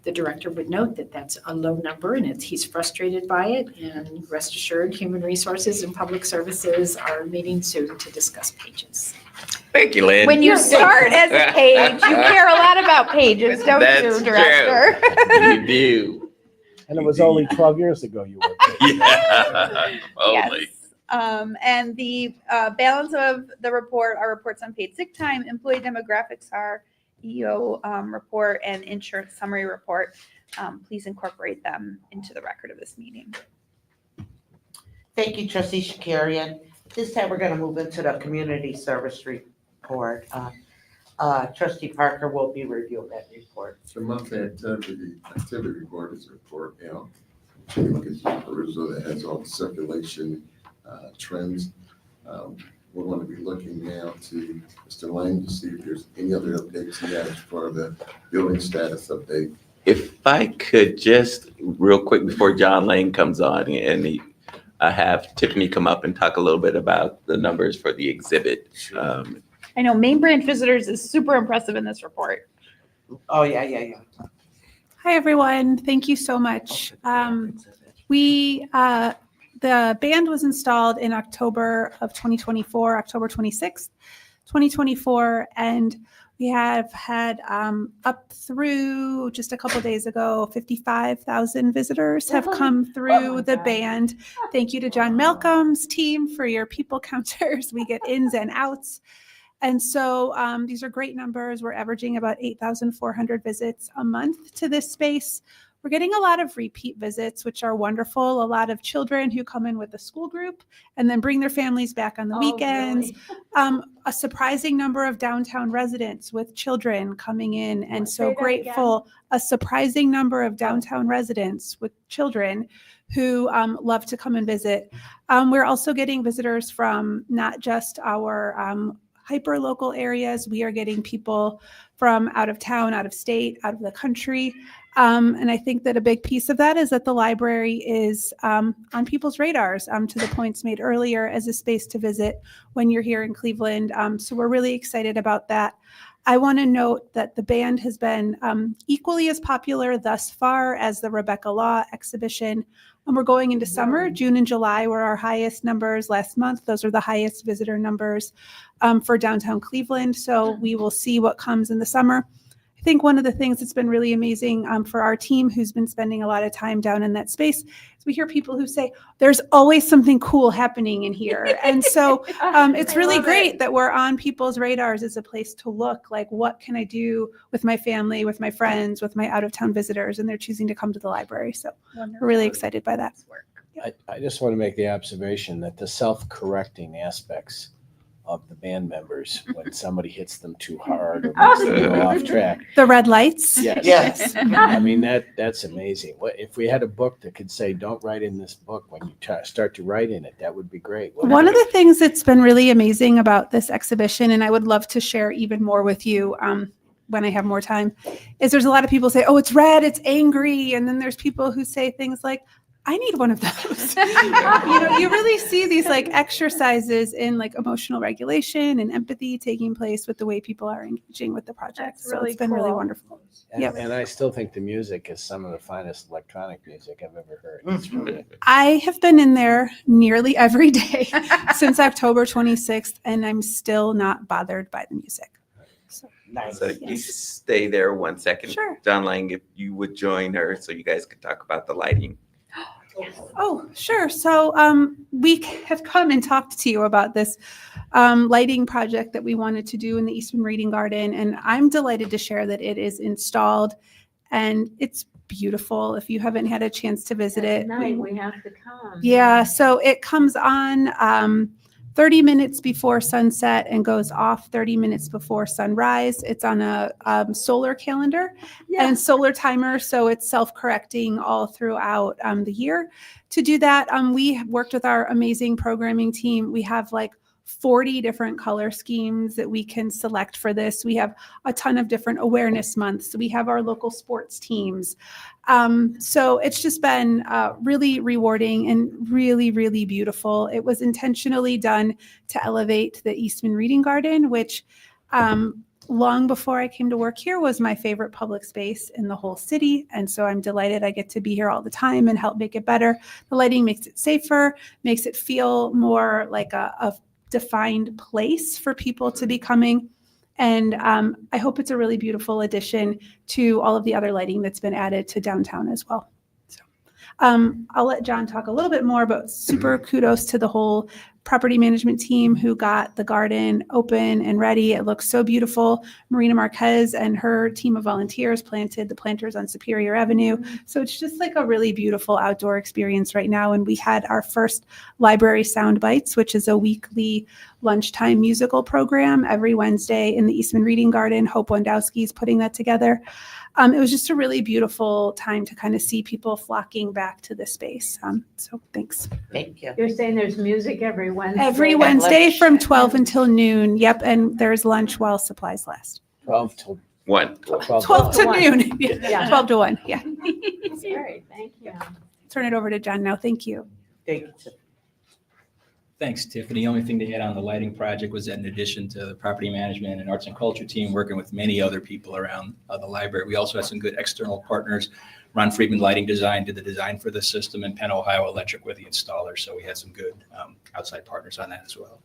The director would note that that's a low number and he's frustrated by it. And rest assured, Human Resources and Public Services are meeting soon to discuss pages. thank you, Lynn. When you start as a page, you care a lot about pages, don't That's you, true. Director? You do. And it was only 12 years ago you worked there. Yeah, Yes. only. And the balance of the report are reports on paid sick time, employee demographics are EO report, and insurance summary report. Please incorporate them into the record of this meeting. Thank you, trustee Shakarian. This time we're gonna move into the community service report. Trustee Parker will be reviewing that report. The monthly activity report is a report, look at the perusal that has all the circulation trends. We're going to be looking now to Mr. Lang to see if there's any other updates he has for the building status update. If I could just real quick before John Lane comes on and I have Tiffany come up and talk a little bit about the numbers for the exhibit. I know Main Branch visitors is super impressive in this report. Oh, yeah. Hi, everyone. Thank you so much. The band was installed in October of 2024, October 26th, 2024, and we have had up through just a couple days ago, 55,000 visitors have come through the band. Thank you to John Malcolm's team for your people counters. We get ins and outs. And so these are great numbers. We're averaging about 8,400 visits a month to this space. We're getting a lot of repeat visits, which are wonderful. A lot of children who come in with a school group and then bring their families back on the weekends. Really? A surprising number of downtown residents with children coming in, and so grateful. A surprising number of downtown residents with children who love to come and visit. We're also getting visitors from not just our hyper local areas. We are getting people from out of town, out of state, out of the country. And I think that a big piece of that is that the library is on people's radars, to the points made earlier, as a space to visit when you're here in Cleveland. So we're really excited about that. I want to note that the band has been equally as popular thus far as the Rebecca Law exhibition. And we're going into summer. June and July were our highest numbers last month. Those are the highest visitor numbers for downtown Cleveland. So we will see what comes in the summer. I think one of the things that's been really amazing for our team, who's been spending a lot of time down in that space, is we hear people who say, there's always something cool happening in here. And so it's really great that we're on people's radars as a place to look, like, what can I do with my family, with my friends, with my out-of-town visitors, and they're choosing to come to the library. So we're really excited by that. I just want to make the observation that the self-correcting aspects of the band members when somebody hits them too hard or makes them go off track. The red lights? Yes. I mean, that's amazing. If we had a book that could say, don't write in this book when you start to write in it, that would be great. One of the things that's been really amazing about this exhibition, and I would love to share even more with you when I have more time, is there's a lot of people say, oh, it's red, it's angry. And then there's people who say things like, I need one of those. You really see these like exercises in like emotional regulation and empathy taking place with the way people are engaging with the project. So it's been really wonderful. And I still think the music is some of the finest electronic music I've ever heard. It's really I have been in there nearly every day since October 26th, and I'm still not bothered by the music. So you stay there 1 second. Sure. John Lang, if you would join her so you guys could talk about the lighting. Oh, sure. So we have come and talked to you about this lighting project that we wanted to do in the Eastman Reading Garden. And I'm delighted to share that it is installed and it's beautiful. If you haven't had a chance to visit it. Tonight we have to come. Yeah. So it comes on 30 minutes before sunset and goes off 30 minutes before sunrise. It's on a solar calendar and solar timer, so it's self-correcting all throughout the year. To do that, we worked with our amazing programming team. We have like 40 different color schemes that we can select for this. We have a ton of different awareness months. We have our local sports teams. So it's just been really rewarding and really, really beautiful. It was intentionally done to elevate the Eastman Reading Garden, which long before I came to work here was my favorite public space in the whole city. And so I'm delighted I get to be here all the time and help make it better. The lighting makes it safer, makes it feel more like a defined place for people to be coming. And I hope it's a really beautiful addition to all of the other lighting that's been added to downtown as well. So I'll let John talk a little bit more, but super kudos to the whole property management team who got the garden open and ready. It looks so beautiful. Marina Marquez and her team of volunteers planted the planters on Superior Avenue. So it's just like a really beautiful outdoor experience right now. And we had our first library sound bites, which is a weekly lunchtime musical program every Wednesday in the Eastman Reading Garden. Hope Wondowski is putting that together. It was just a really beautiful time to kind of see people flocking back to the space. So thanks. Thank you. You're saying there's music every Wednesday? Every Wednesday from 12 until noon. Yep. And there's lunch while supplies last. 12 till 1. 12 to noon. Yeah. 12 to 1. Yeah. Great, thank you. Turn it over to John now. Thank you. Thank you. Thanks, Tiffany. The only thing to add on the lighting project was that in addition to the property management and arts and culture team working with many other people around the library, we also had some good external partners. Ron Friedman Lighting Design did the design for the system, and Penn Ohio Electric with the installer. So we had some good outside partners on that as well.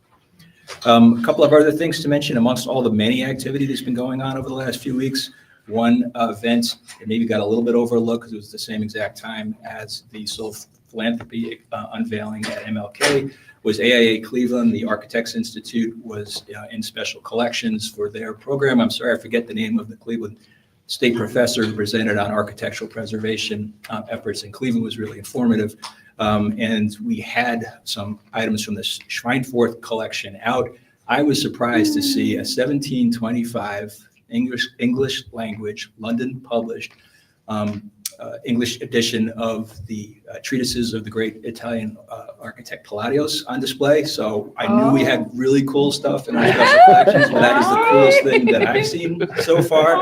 A couple of other things to mention amongst all the many activity that's been going on over the last few weeks. One event that maybe got a little bit overlooked because it was the same exact time as the Soul Philanthropy unveiling at MLK was AIA Cleveland. The Architects Institute was in special collections for their program. I'm sorry, I forget the name of the Cleveland State professor who presented on architectural preservation efforts in Cleveland. Was really informative. And we had some items from the Schweinfurth collection out. I was surprised to see a 1725 English language, London published, English edition of the treatises of the great Italian architect Palladios on display. So I knew we had really cool stuff in our special collections, but that is the coolest thing that I've seen so far.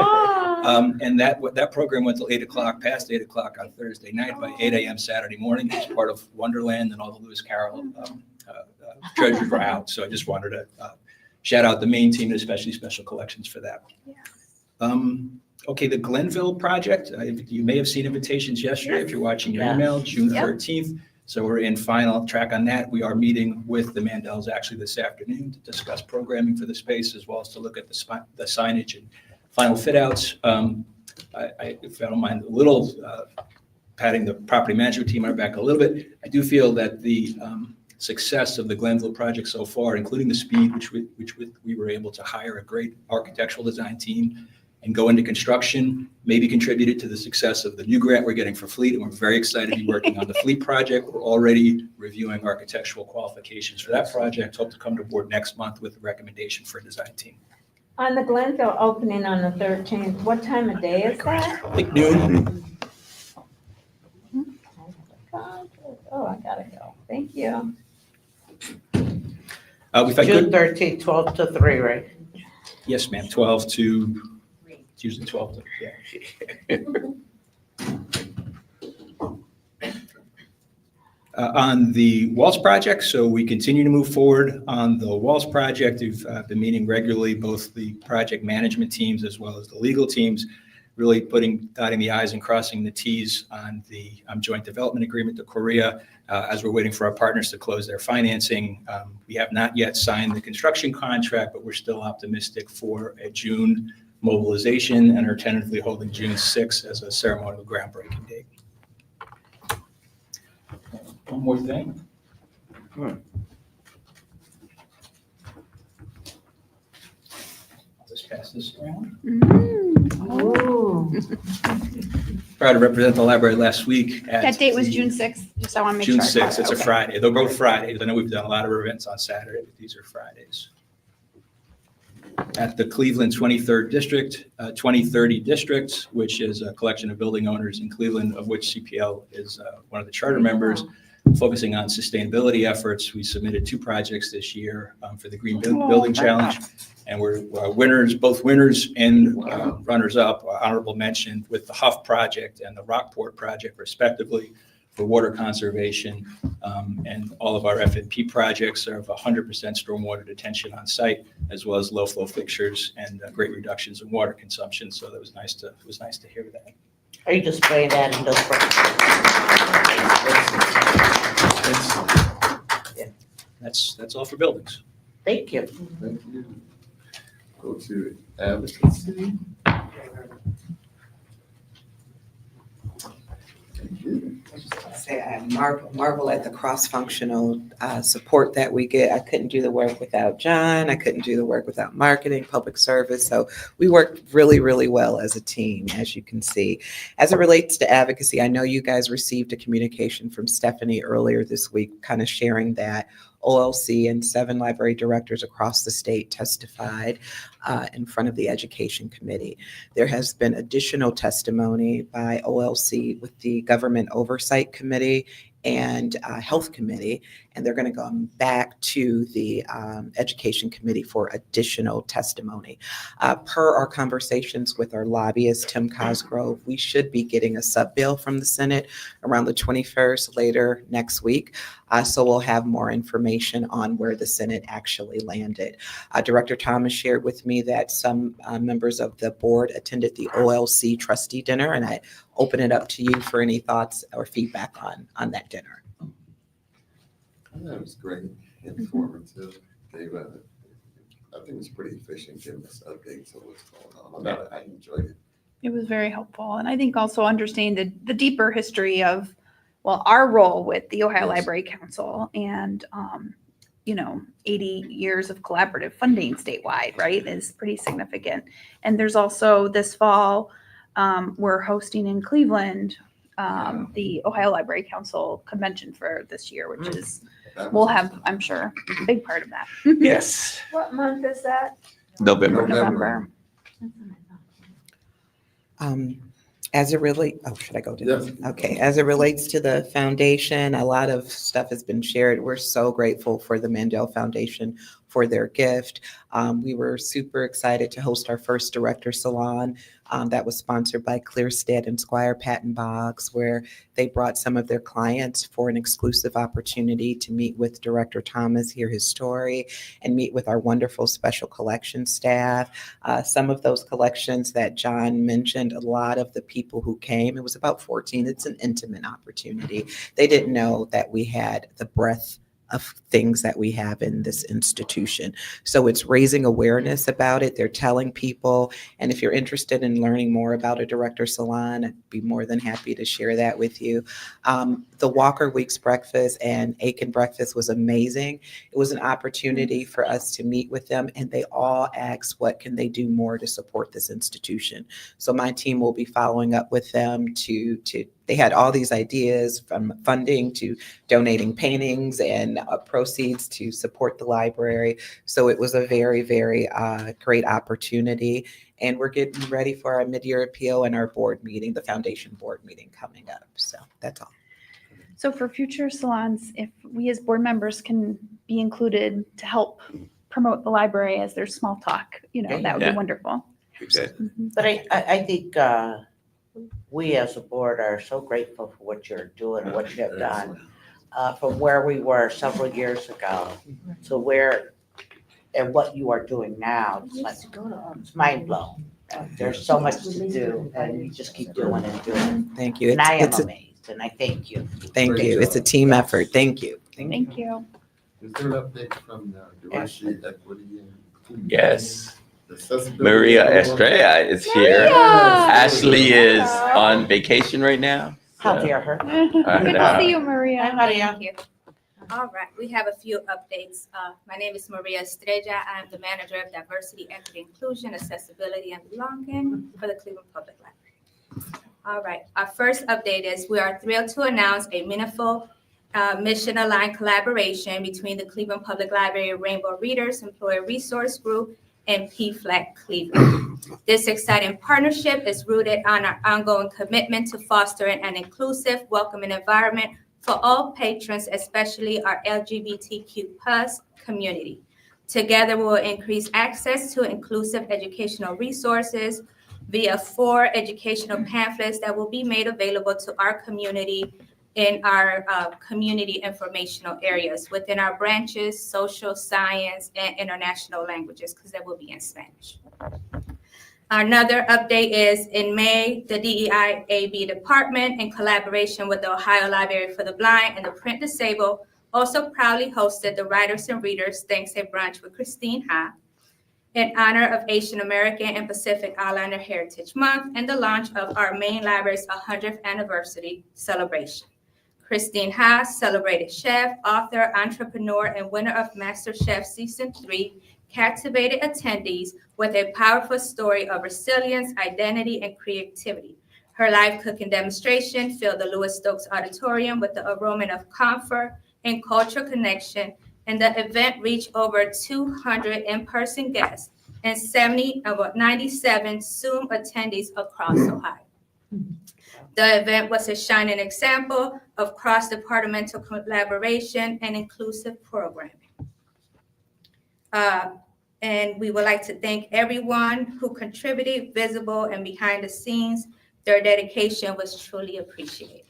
And that program went till 8 o'clock, past 8 o'clock on Thursday night. By 8 a.m. Saturday morning, it was part of Wonderland, and all the Lewis Carroll treasures were out. So I just wanted to shout out the main team, and especially special collections for that. Okay, the Glenville project, you may have seen invitations yesterday if you're watching your email, June 13th. So we're in final track on that. We are meeting with the Mandels actually this afternoon to discuss programming for the space, as well as to look at the signage and final fit outs. If I don't mind a little patting the property management team on our back a little bit, I do feel that the success of the Glenville project so far, including the speed which we were able to hire a great architectural design team and go into construction, maybe contributed to the success of the new grant we're getting for Fleet. And we're very excited to be working on the Fleet project. We're already reviewing architectural qualifications for that project. Hope to come to board next month with a recommendation for a design team. On the Glenville opening on the 13th, what time of day is that? I think noon. Oh, I gotta go. Thank you. We've had June good, 13th, 12 to 3, right? yes, ma'am, 12 to, it's usually 12 to, yeah. On the Walls project, so we continue to move forward on the Walls project. We've been meeting regularly, both the project management teams as well as the legal teams, really dotting the I's and crossing the T's on the joint development agreement to Korea as we're waiting for our partners to close their financing. We have not yet signed the construction contract, but we're still optimistic for a June mobilization and are tentatively holding June 6th as a ceremonial groundbreaking date. One more thing. I'll just pass this around. Proud to represent the library last week. That date was June 6th, just I want to make sure. June I caught 6th, it. it's a Okay. Friday. They're both Fridays. I know we've done a lot of events on Saturday, but these are Fridays. At the Cleveland 23rd District, 2030 District, which is a collection of building owners in Cleveland, of which CPL is one of the charter members, focusing on sustainability efforts. We submitted 2 projects this year for the Green Building Challenge, and we're winners, both winners and runners-up, honorable mention with the Huff Project and the Rockport Project, respectively, for water conservation. And all of our FNP projects are of 100% stormwater detention on site, as well as low-flow fixtures and great reductions in water consumption. So that was nice to hear that. Are you displaying that in those? That's all for buildings. Thank you. Thank you. Go to advocacy. Thank you. Say I marvel at the cross-functional support that we get. I couldn't do the work without John. I couldn't do the work without marketing, public service. So we work really, really well as a team, as you can see. As it relates to advocacy, I know you guys received a communication from Stephanie earlier this week, kind of sharing that OLC and 7 library directors across the state testified in front of the Education Committee. There has been additional testimony by OLC with the Government Oversight Committee and Health Committee, and they're going to go back to the Education Committee for additional testimony. Per our conversations with our lobbyist, Tim Cosgrove, we should be getting a sub-bill from the Senate around the 21st, later next week. So we'll have more information on where the Senate actually landed. Director Thomas shared with me that some members of the board attended the OLC trustee dinner, and I open it up to you for any thoughts or feedback on that dinner. That was great, informative. Gave I think it was pretty efficient giving us updates of what's going on. I enjoyed it. It was very helpful. And I think also understanding the deeper history of, well, our role with the Ohio Library Council and, 80 years of collaborative funding statewide, right, is pretty significant. And there's also this fall, we're hosting in Cleveland, the Ohio Library Council convention for this year, which is, we'll have, I'm sure, a big part of that. Yes. What month is that? November. As it relates, should I go to Yes. this? Okay, as it relates to the foundation, a lot of stuff has been shared. We're so grateful for the Mandel Foundation for their gift. We were super excited to host our first director salon that was sponsored by Clearstead and Squire Patton Boggs, where they brought some of their clients for an exclusive opportunity to meet with Director Thomas, hear his story, and meet with our wonderful special collections staff. Some of those collections that John mentioned, a lot of the people who came, it was about 14, it's an intimate opportunity. They didn't know that we had the breadth of things that we have in this institution. So it's raising awareness about it. They're telling people, and if you're interested in learning more about a director salon, I'd be more than happy to share that with you. The Walker Weeks breakfast and Aiken breakfast was amazing. It was an opportunity for us to meet with them, and they all asked what can they do more to support this institution. So my team will be following up with them to they had all these ideas, from funding to donating paintings and proceeds to support the library. So it was a very, very great opportunity. And we're getting ready for our mid-year appeal and our board meeting, the foundation board meeting coming up. So that's all. So for future salons, if we as board members can be included to help promote the library as their small talk, that would be wonderful. Okay. But I think we as a board are so grateful for what you're doing, what you have done. From where we were several years ago to where and what you are doing now, it's mind blowing. There's so much to do, and you just keep doing and doing. Thank you. And I am It's a- amazed, and I thank you. Great you. It's a job. team effort. Thank you. Thank you. Is there an update from diversity, equity, and Yes. accessibility? Maria Estrella is here. Maria! Ashley is on vacation right now. How so- dare her. Good to see you, Maria. Hi, Maria. Thank you. All right, we have a few updates. My name is Maria Estrella. I'm the manager of Diversity, Equity, Inclusion, Accessibility, and Belonging for the Cleveland Public Library. All right, our first update is we are thrilled to announce a meaningful mission-aligned collaboration between the Cleveland Public Library Rainbow Readers Employee Resource Group and PFLAG Cleveland. This exciting partnership is rooted on our ongoing commitment to fostering an inclusive, welcoming environment for all patrons, especially our LGBTQ+ community. Together, we will increase access to inclusive educational resources via 4 educational pamphlets that will be made available to our community in our community informational areas within our branches, social science, and international languages, because they will be in Spanish. Another update is in May, the DEI-AB department, in collaboration with the Ohio Library for the Blind and the Print Disabled, also proudly hosted the Writers and Readers Thanksgiving Brunch with Christine Ha in honor of Asian American and Pacific Islander Heritage Month and the launch of our main library's 100th anniversary celebration. Christine Haas, celebrated chef, author, entrepreneur, and winner of MasterChef Season 3, captivated attendees with a powerful story of resilience, identity, and creativity. Her live cooking demonstration filled the Louis Stokes Auditorium with the aroma of comfort and cultural connection, and the event reached over 200 in-person guests and 97 Zoom attendees across Ohio. The event was a shining example of cross-departmental collaboration and inclusive programming. And we would like to thank everyone who contributed, visible and behind the scenes. Their dedication was truly appreciated.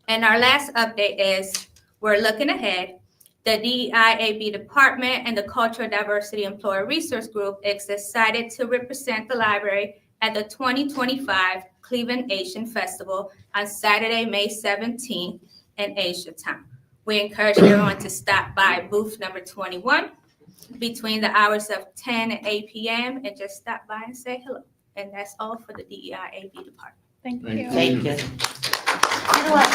And our last update is we're looking ahead. The DEI/AB department and the Cultural Diversity Employee Resource Group is excited to represent the library at the 2025 Cleveland Asian Festival on Saturday, May 17th in Asia Town. We encourage everyone to stop by booth number 21 between the hours of 10 and 8 p.m. and just stop by and say hello. And that's all for the DEI/AB department. Thank Thank you. Thank you. You know what,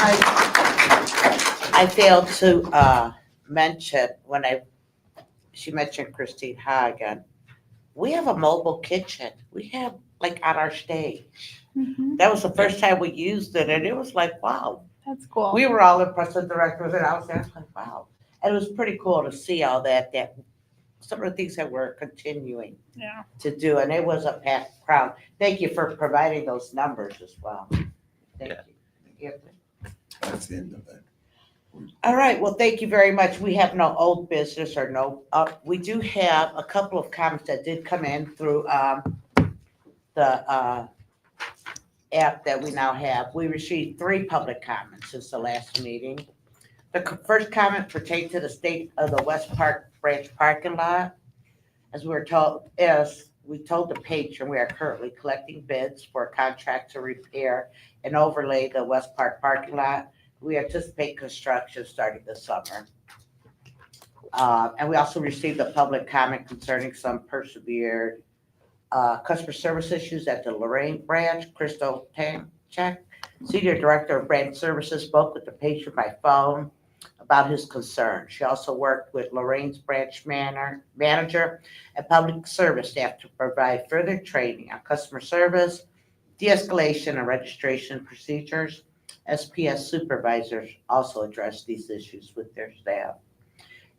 I failed to mention when she mentioned Christine Hagen. We have a mobile kitchen. We have like on our stage. Mhm. That was the first time we used it, and it was like, wow. That's cool. We were all impressed with the directors, and I was there, like, wow. And it was pretty cool to see all that some of the things that we're continuing Yeah. to do, and it was a packed crowd. Thank you for providing those numbers as well. Thank you. That's the end of that. All right, well, thank you very much. We have no old business or no, we do have a couple of comments that did come in through the app that we now have. We received 3 public comments since the last meeting. The first comment pertained to the state of the West Park Branch parking lot. As we told the patron, we are currently collecting bids for a contract to repair and overlay the West Park parking lot. We anticipate construction starting this summer. And we also received a public comment concerning some persevered customer service issues at the Lorraine branch. Crystal Tanchak, Senior Director of Branch Services, spoke with the patron by phone about his concern. She also worked with Lorraine's branch manager and public service staff to provide further training on customer service, de-escalation and registration procedures. SPS supervisors also addressed these issues with their staff.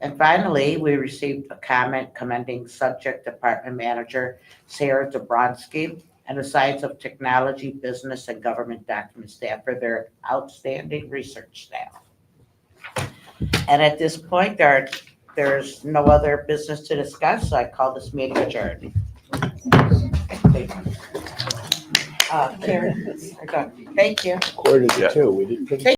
And finally, we received a comment commending subject department manager Sarah Dobronsky and the Science of Technology, Business, and Government Document staff for their outstanding research staff. And at this point, there's no other business to discuss, so I call this meeting adjourned. Karen, thank you. Quarter to 2, we didn't.